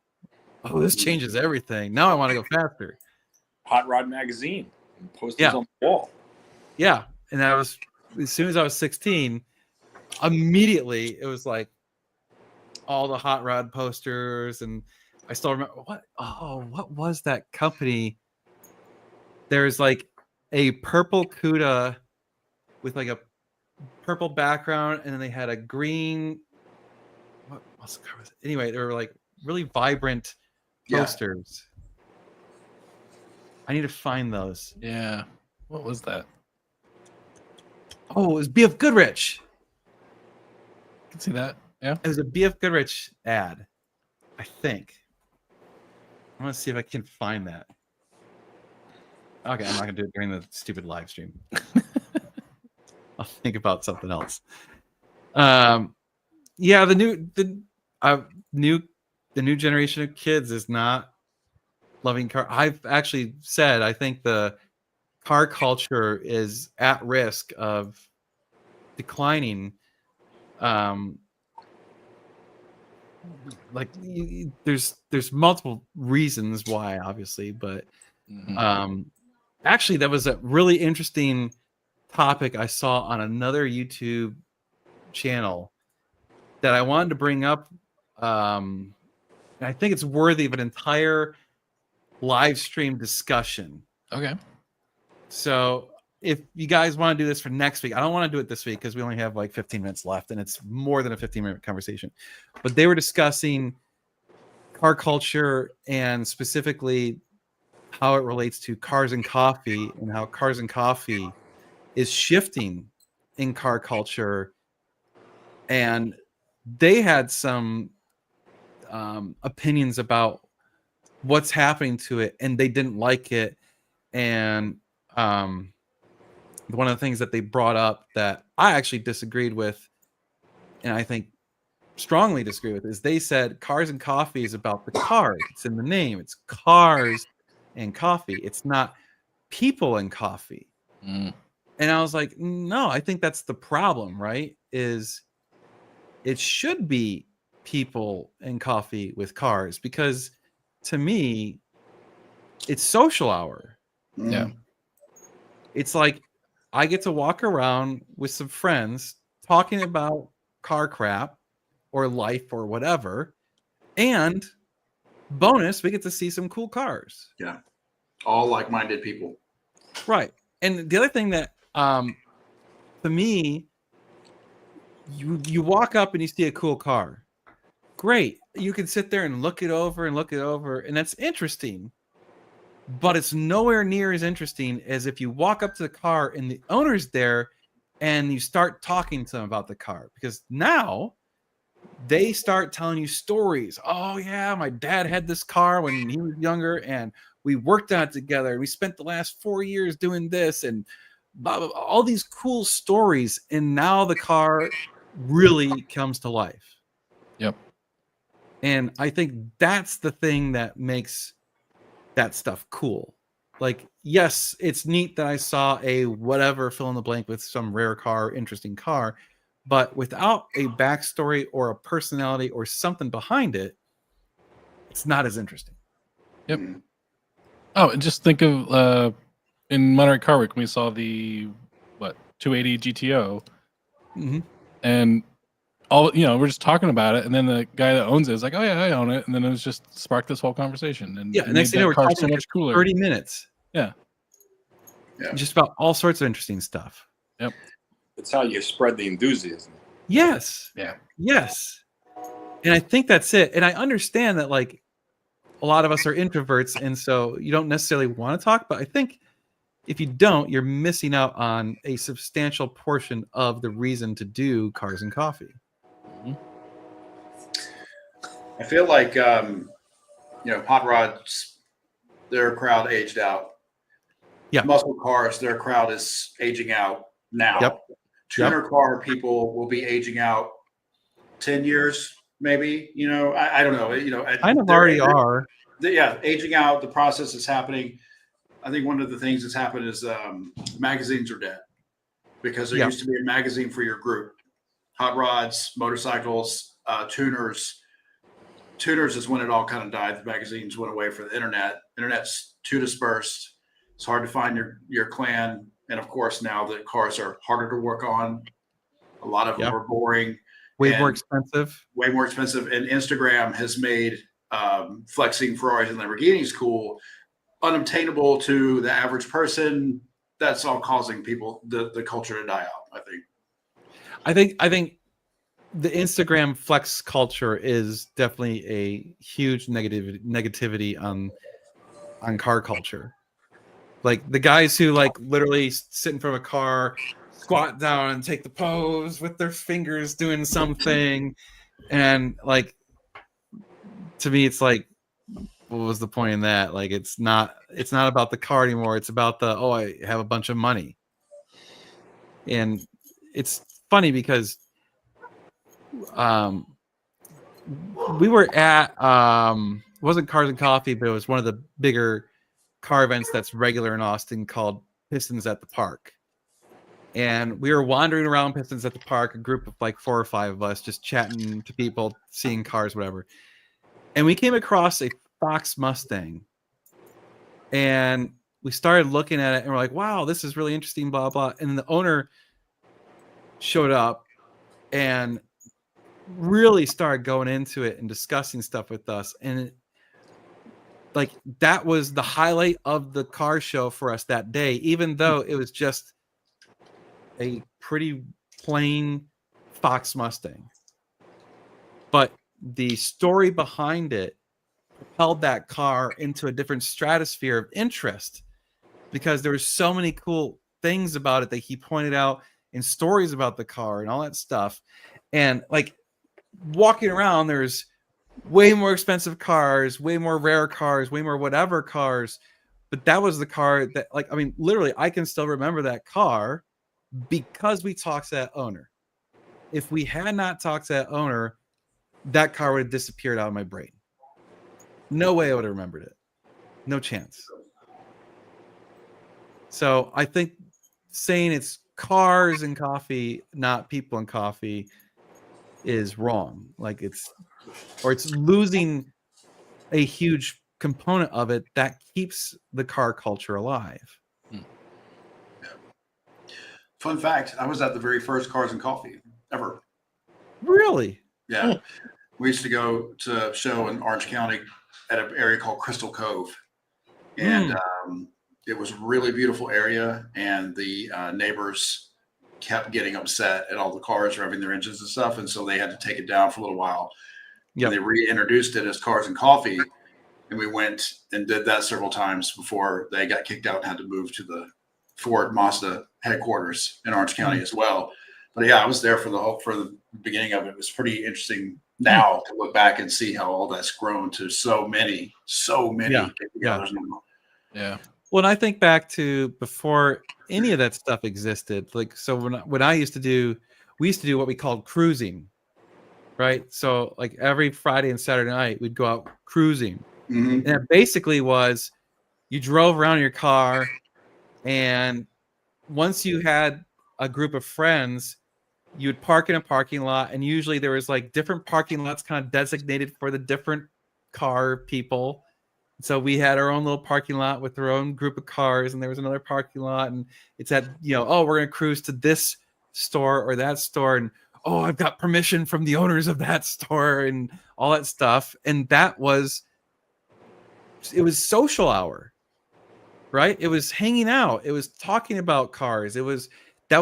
Speaker 1: this changes everything. Now I want to go faster.
Speaker 4: Hot Rod Magazine. Posters
Speaker 1: Yeah.
Speaker 4: on the wall.
Speaker 1: Yeah. And I was, as soon as I was 16, immediately it was like all the hot rod posters. And I still remember what was that company? There's like a purple CUDA with like a purple background, and then they had a green. What else was it? Anyway, they were like really vibrant posters. I need to find those.
Speaker 3: Yeah. What was that?
Speaker 1: Oh, it was BF Goodrich.
Speaker 3: You can see that. Yeah.
Speaker 1: It was a BF Goodrich ad, I think. I'm gonna see if I can find that. Okay, I'm not gonna do it during the stupid live stream. I'll think about something else. Yeah, the new generation of kids is not loving car. I've actually said I think the car culture is at risk of declining. Like there's multiple reasons why, obviously, but actually that was a really interesting topic I saw on another YouTube channel that I wanted to bring up. And I think it's worthy of an entire live stream discussion.
Speaker 3: Okay.
Speaker 1: So if you guys want to do this for next week, I don't want to do it this week because we only have like 15 minutes left and it's more than a 15-minute conversation. But they were discussing car culture and specifically how it relates to cars and coffee and how cars and coffee is shifting in car culture. And they had some opinions about what's happening to it, and they didn't like it. And one of the things that they brought up that I actually disagreed with, and I think strongly disagree with, is they said cars and coffee is about the cars. It's in the name. It's cars and coffee. It's not people and coffee.
Speaker 3: Mm.
Speaker 1: And I was like, no, I think that's the problem, right? Is it should be people and coffee with cars, because to me, it's social hour.
Speaker 3: Yeah.
Speaker 1: It's like I get to walk around with some friends talking about car crap or life or whatever. And bonus, we get to see some cool cars.
Speaker 2: Yeah. All like-minded people.
Speaker 1: Right. And the other thing that to me, you walk up and you see a cool car. Great. You can sit there and look it over, and that's interesting. But it's nowhere near as interesting as if you walk up to the car and the owner's there and you start talking to them about the car, because now they start telling you stories. Oh yeah, my dad had this car when he was younger and we worked on it together and we spent the last 4 years doing this and blah, blah, blah, all these cool stories. And now the car really comes to life.
Speaker 3: Yep.
Speaker 1: And I think that's the thing that makes that stuff cool. Like, yes, it's neat that I saw a whatever fill in the blank with some rare car, interesting car, but without a backstory or a personality or something behind it, it's not as interesting.
Speaker 3: Yep. Oh, and just think of in Monterey Car Week, we saw the 280 GTO, and all we're just talking about it, and then the guy that owns it is like, "Oh yeah, I own it," and then it was just sparked this whole conversation. And
Speaker 1: yeah, next thing you know, we're talking
Speaker 3: so much cooler.
Speaker 1: 30 minutes.
Speaker 3: Yeah,
Speaker 1: just about all sorts of interesting stuff.
Speaker 3: Yep,
Speaker 4: it's how you spread the enthusiasm.
Speaker 1: Yes.
Speaker 3: Yeah.
Speaker 1: Yes. And I think that's it. And I understand that like a lot of us are introverts, and so you don't necessarily want to talk, but I think if you don't, you're missing out on a substantial portion of the reason to do Cars and Coffee.
Speaker 2: I feel like, hot rods, their crowd aged out.
Speaker 1: Yeah.
Speaker 2: Muscle cars, their crowd is aging out now.
Speaker 1: Yep.
Speaker 2: Tuner car people will be aging out 10 years, maybe. I don't know.
Speaker 1: Kind of already are.
Speaker 2: Aging out. The process is happening. I think one of the things that's happened is magazines are dead, because there used to be a magazine for your group. Hot rods, motorcycles, tuners. Tuners is when it all kind of died. The magazines went away for the internet. Internet's too dispersed. It's hard to find your clan. And of course, now the cars are harder to work on. A lot of them are boring.
Speaker 1: Way more expensive.
Speaker 2: Way more expensive. And Instagram has made flexing Ferraris and Lamborghinis cool unobtainable to the average person. That's all causing people the culture to die out, I think.
Speaker 1: I think the Instagram flex culture is definitely a huge negativity on car culture. Like the guys who like literally sit in front of a car, squat down and take the pose with their fingers doing something, and like to me it's like, what was the point in that? Like it's not about the car anymore. It's about I have a bunch of money. And it's funny because we were at it wasn't Cars and Coffee, but it was one of the bigger car events that's regular in Austin called Pistons at the Park. And we were wandering around Pistons at the Park, a group of like 4 or 5 of us, just chatting to people, seeing cars, whatever. And we came across a Fox Mustang, and we started looking at it and we're like, wow, this is really interesting, blah blah. And then the owner showed up and really started going into it and discussing stuff with us, and like that was the highlight of the car show for us that day, even though it was just a pretty plain Fox Mustang. But the story behind it propelled that car into a different stratosphere of interest, because there were so many cool things about it that he pointed out in stories about the car and all that stuff. And like walking around, there's way more expensive cars, way more rare cars, way more whatever cars. But that was the car that, like, I mean, literally, I can still remember that car because we talked to that owner. If we had not talked to that owner, that car would have disappeared out of my brain. No way I would have remembered it. No chance. So I think saying it's cars and coffee, not people and coffee, is wrong. Like it's losing a huge component of it that keeps the car culture alive.
Speaker 2: Fun fact, I was at the very first Cars and Coffee ever.
Speaker 1: Really?
Speaker 2: Yeah. We used to go to a show in Orange County at an area called Crystal Cove. And it was a really beautiful area. And the neighbors kept getting upset at all the cars revving their engines and stuff, and so they had to take it down for a little while.
Speaker 1: Yep.
Speaker 2: And they reintroduced it as Cars and Coffee, and we went and did that several times before they got kicked out and had to move to the Ford Mazda headquarters in Orange County as well. But yeah, I was there for the beginning of it. It was pretty interesting now to look back and see how all that's grown to so many get-togethers now.
Speaker 3: Yeah.
Speaker 1: When I think back to before any of that stuff existed, like, so when I used to do, we used to do what we called cruising, right? So like every Friday and Saturday night, we'd go out cruising.
Speaker 2: Mm-hmm.
Speaker 1: And it basically was you drove around in your car, and once you had a group of friends, you would park in a parking lot, and usually there was like different parking lots kind of designated for the different car people. So we had our own little parking lot with our own group of cars, and there was another parking lot, and it's at, oh, we're going to cruise to this store or that store, and oh, I've got permission from the owners of that store and all that stuff. And it was social hour, right? It was hanging out. It was talking about cars. That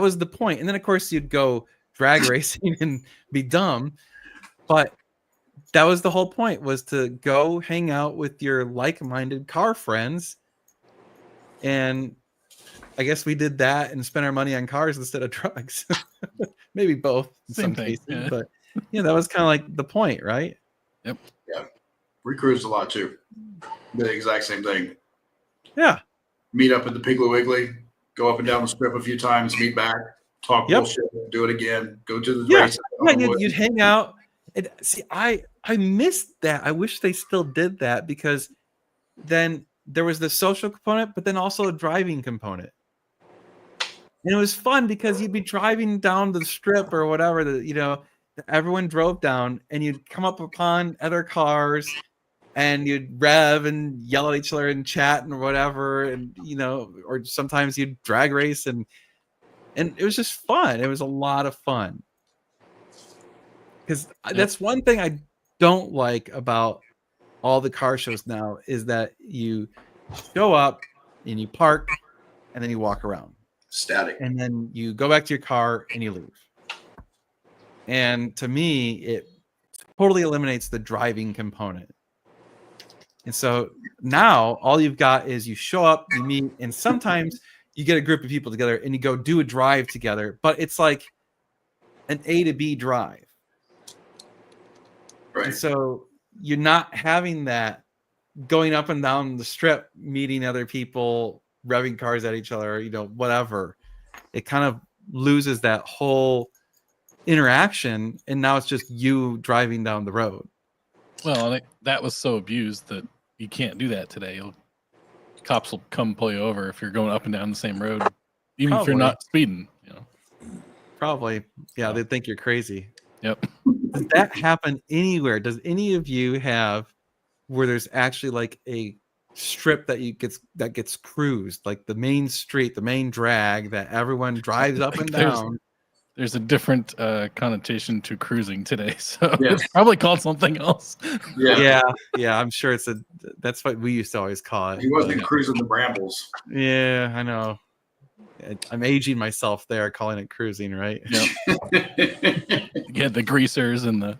Speaker 1: was the point. And then of course you'd go drag racing and be dumb, but that was the whole point, was to go hang out with your like-minded car friends. And I guess we did that and spent our money on cars instead of drugs. Maybe both in some cases, yeah. But that was kind of like the point, right?
Speaker 3: Yep.
Speaker 2: Yeah. We cruised a lot too. Did the exact same thing.
Speaker 1: Yeah.
Speaker 2: Meet up at the Piggly Wiggly, go up and down the strip a few times, meet back, talk bullshit, do it again, go to the race.
Speaker 1: Yeah, you'd hang out. And see, I missed that. I wish they still did that, because then there was the social component, but then also a driving component. And it was fun because you'd be driving down the strip or whatever that, everyone drove down, and you'd come up upon other cars, and you'd rev and yell at each other and chat and whatever. And, or sometimes you'd drag race, and it was just fun. It was a lot of fun. Because that's one thing I don't like about all the car shows now, is that you show up and you park and then you walk around.
Speaker 2: Static.
Speaker 1: And then you go back to your car and you leave. And to me, it totally eliminates the driving component. And so now all you've got is you show up, you meet, and sometimes you get a group of people together and you go do a drive together, but it's like an A to B drive.
Speaker 2: Right.
Speaker 1: And so you're not having that going up and down the strip, meeting other people, revving cars at each other, whatever. It kind of loses that whole interaction, and now it's just you driving down the road.
Speaker 3: Well, that was so abused that you can't do that today. Cops will come pull you over if you're going up and down the same road, even if you're not speeding.
Speaker 1: Probably, yeah. They think you're crazy.
Speaker 3: Yep.
Speaker 1: Does that happen anywhere? Does any of you have where there's actually like a strip that gets cruised, like the main street, the main drag that everyone drives up and down?
Speaker 3: There's a different connotation to cruising today, so it's probably called something else.
Speaker 1: Yeah. I'm sure that's what we used to always call it.
Speaker 2: He wasn't cruising the brambles.
Speaker 1: Yeah, I know. I'm aging myself there, calling it cruising, right?
Speaker 3: Yep. Yeah, the greasers and the.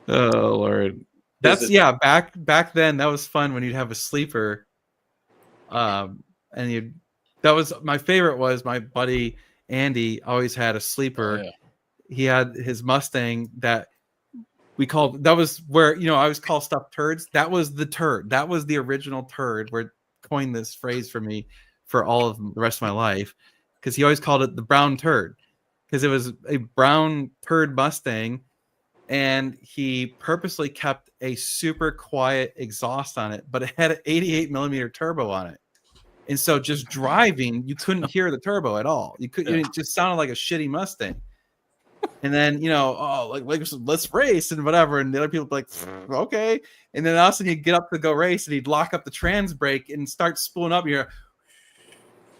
Speaker 1: Oh Lord, back then that was fun when you'd have a sleeper, and that was my favorite. Was my buddy Andy always had a sleeper. Oh, yeah. He had his Mustang that we called. That was where I always call stuff turds. That was the turd. That was the original turd. Where coined this phrase for me for all of the rest of my life, because he always called it the brown turd, because it was a brown turd Mustang, and he purposely kept a super quiet exhaust on it, but it had an 88 millimeter turbo on it. And so just driving, you couldn't hear the turbo at all. It just sounded like a shitty Mustang. And then, let's race and whatever. And the other people would be like, okay. And then all of a sudden you get up to go race, and he'd lock up the trans brake and start spooling up here.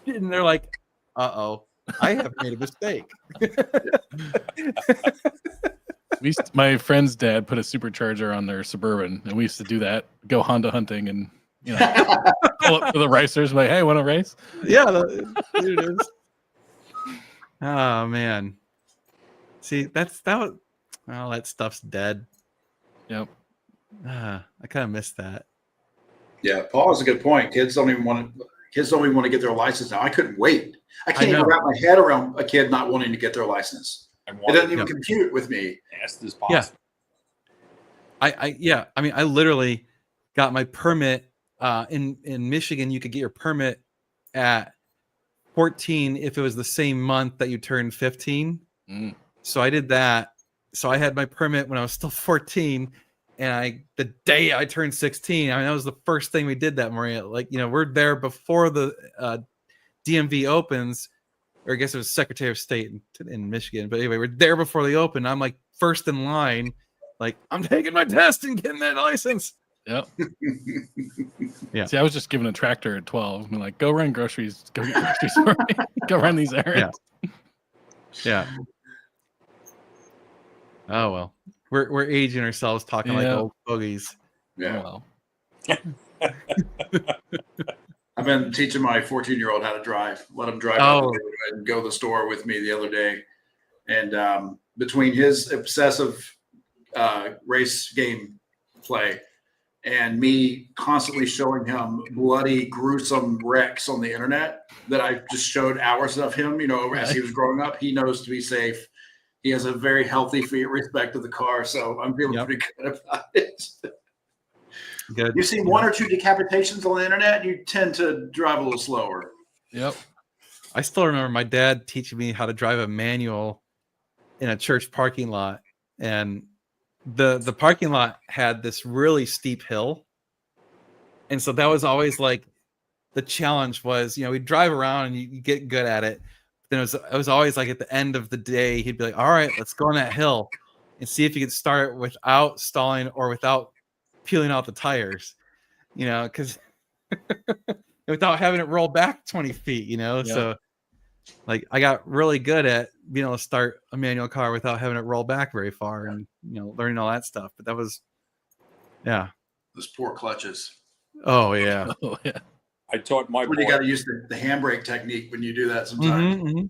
Speaker 1: And they're like, uh-oh, I have made a mistake.
Speaker 3: My friend's dad put a supercharger on their Suburban, and we used to do that, go Honda hunting, and Pull up to the racers, like, hey, want to race?
Speaker 1: Yeah, here it is. Oh man. See, that stuff's dead.
Speaker 3: Yep.
Speaker 1: I kind of missed that.
Speaker 2: Yeah, Paul has a good point. Kids don't even want to get their license now. I couldn't wait. I can't even wrap my head around a kid not wanting to get their license. It doesn't even compute with me.
Speaker 4: Fast as possible.
Speaker 1: Yeah. I mean, I literally got my permit in Michigan. You could get your permit at 14 if it was the same month that you turned 15. So I did that. So I had my permit when I was still 14, and the day I turned 16, I mean, that was the first thing we did that morning. Like, we're there before the DMV opens, or I guess it was Secretary of State in Michigan. But anyway, we're there before they open. I'm like first in line, like I'm taking my test and getting that license.
Speaker 3: Yep.
Speaker 1: Yeah.
Speaker 3: See, I was just given a tractor at 12. I'm like, go run groceries. Go get groceries for me. Go run these errands.
Speaker 1: Yeah. Oh well, we're aging ourselves talking like old fogies.
Speaker 2: Yeah.
Speaker 3: Oh, well.
Speaker 2: I've been teaching my 14-year-old how to drive. Let him drive out and go to the store with me the other day. And between his obsessive race game play and me constantly showing him bloody, gruesome wrecks on the internet that I just showed hours of him, as he was growing up, he knows to be safe. He has a very healthy respect of the car. So I'm feeling pretty good about it.
Speaker 1: Good.
Speaker 2: You see one or two decapitations on the internet, you tend to drive a little slower.
Speaker 3: Yep.
Speaker 1: I still remember my dad teaching me how to drive a manual in a church parking lot, and the parking lot had this really steep hill, and so that was always like the challenge was, we'd drive around and you get good at it. Then it was always like at the end of the day, he'd be like, all right, let's go on that hill and see if you could start without stalling or without peeling out the tires, because without having it roll back 20 feet, so like I got really good at being able to start a manual car without having it roll back very far and, learning all that stuff. But that was,
Speaker 2: Those poor clutches.
Speaker 1: Oh yeah.
Speaker 3: Oh, yeah.
Speaker 4: I taught my boy.
Speaker 2: You got to use the handbrake technique when you do that sometimes.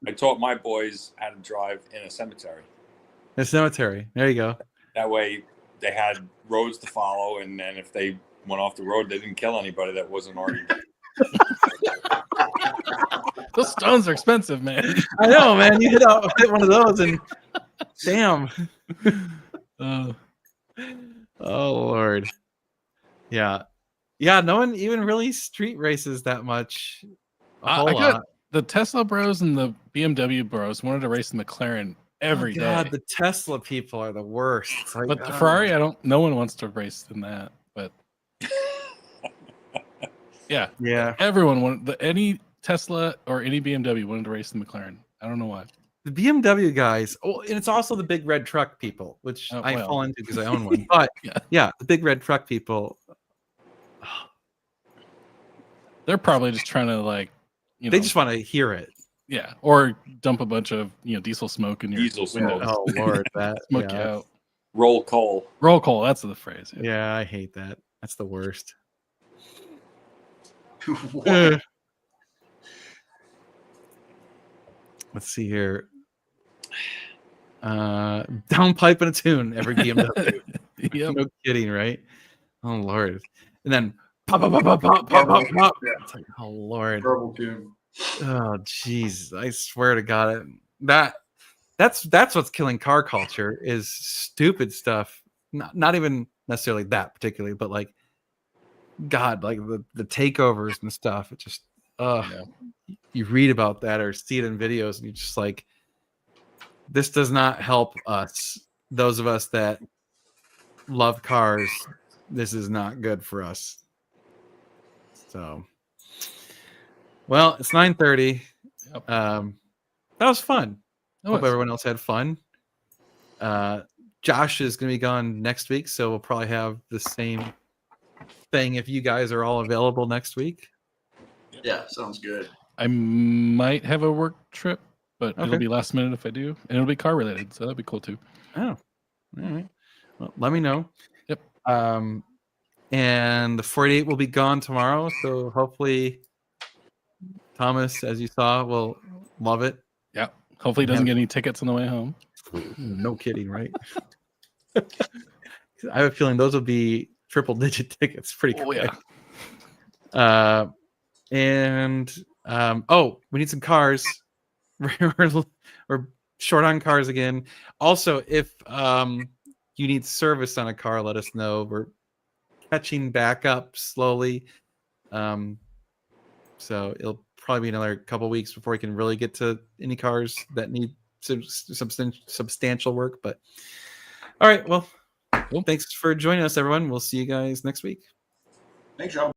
Speaker 4: I taught my boys how to drive in a cemetery.
Speaker 1: A cemetery. There you go.
Speaker 4: That way they had roads to follow, and then if they went off the road, they didn't kill anybody that wasn't already.
Speaker 3: Those stones are expensive, man.
Speaker 1: I know, man. You hit one of those and damn. Oh Lord. Yeah. No one even really street races that much. A lot.
Speaker 3: The Tesla bros and the BMW bros wanted to race the McLaren every day.
Speaker 1: God, the Tesla people are the worst. Like,
Speaker 3: but the Ferrari, no one wants to race in that. But yeah, everyone wanted any Tesla or any BMW wanted to race the McLaren. I don't know why.
Speaker 1: The BMW guys, and it's also the big red truck people, which I fall into because I own one. But the big red truck people,
Speaker 3: they're probably just trying to
Speaker 1: they just want to hear it.
Speaker 3: Yeah, or dump a bunch of diesel smoke in your
Speaker 4: diesel smoke.
Speaker 1: Oh Lord, that
Speaker 3: smoke you out.
Speaker 4: Roll coal.
Speaker 3: Roll coal. That's the phrase.
Speaker 1: Yeah, I hate that. That's the worst. Let's see here. Downpipe and a tune every BMW.
Speaker 3: Yep.
Speaker 1: No kidding, right? Oh Lord. And then pop, pop, pop, pop, pop, pop, pop. It's like, oh Lord.
Speaker 2: Purple tune.
Speaker 1: Oh jeez. I swear to God, that's what's killing car culture is stupid stuff. Not even necessarily that particularly, but like God, like the takeovers and stuff. It just you read about that or see it in videos and you're just like, this does not help us. Those of us that love cars, this is not good for us. So, well, it's 9:30.
Speaker 3: Yep.
Speaker 1: That was fun. Hope everyone else had fun. Josh is going to be gone next week, so we'll probably have the same thing if you guys are all available next week.
Speaker 2: Yeah, sounds good.
Speaker 3: I might have a work trip, but it'll be last minute if I do, and it'll be car related, so that'd be cool too.
Speaker 1: Oh, all right. Well, let me know.
Speaker 3: Yep.
Speaker 1: And the 48 will be gone tomorrow. So hopefully Thomas, as you saw, will love it.
Speaker 3: Yeah. Hopefully he doesn't get any tickets on the way home.
Speaker 1: No kidding, right? I have a feeling those will be triple-digit tickets pretty quick.
Speaker 3: Yeah.
Speaker 1: We need some cars. We're short on cars again. Also, if you need service on a car, let us know. We're catching back up slowly. So it'll probably be another couple weeks before we can really get to any cars that need substantial work. But all right, well, thanks for joining us, everyone. We'll see you guys next week.
Speaker 2: Thanks, y'all.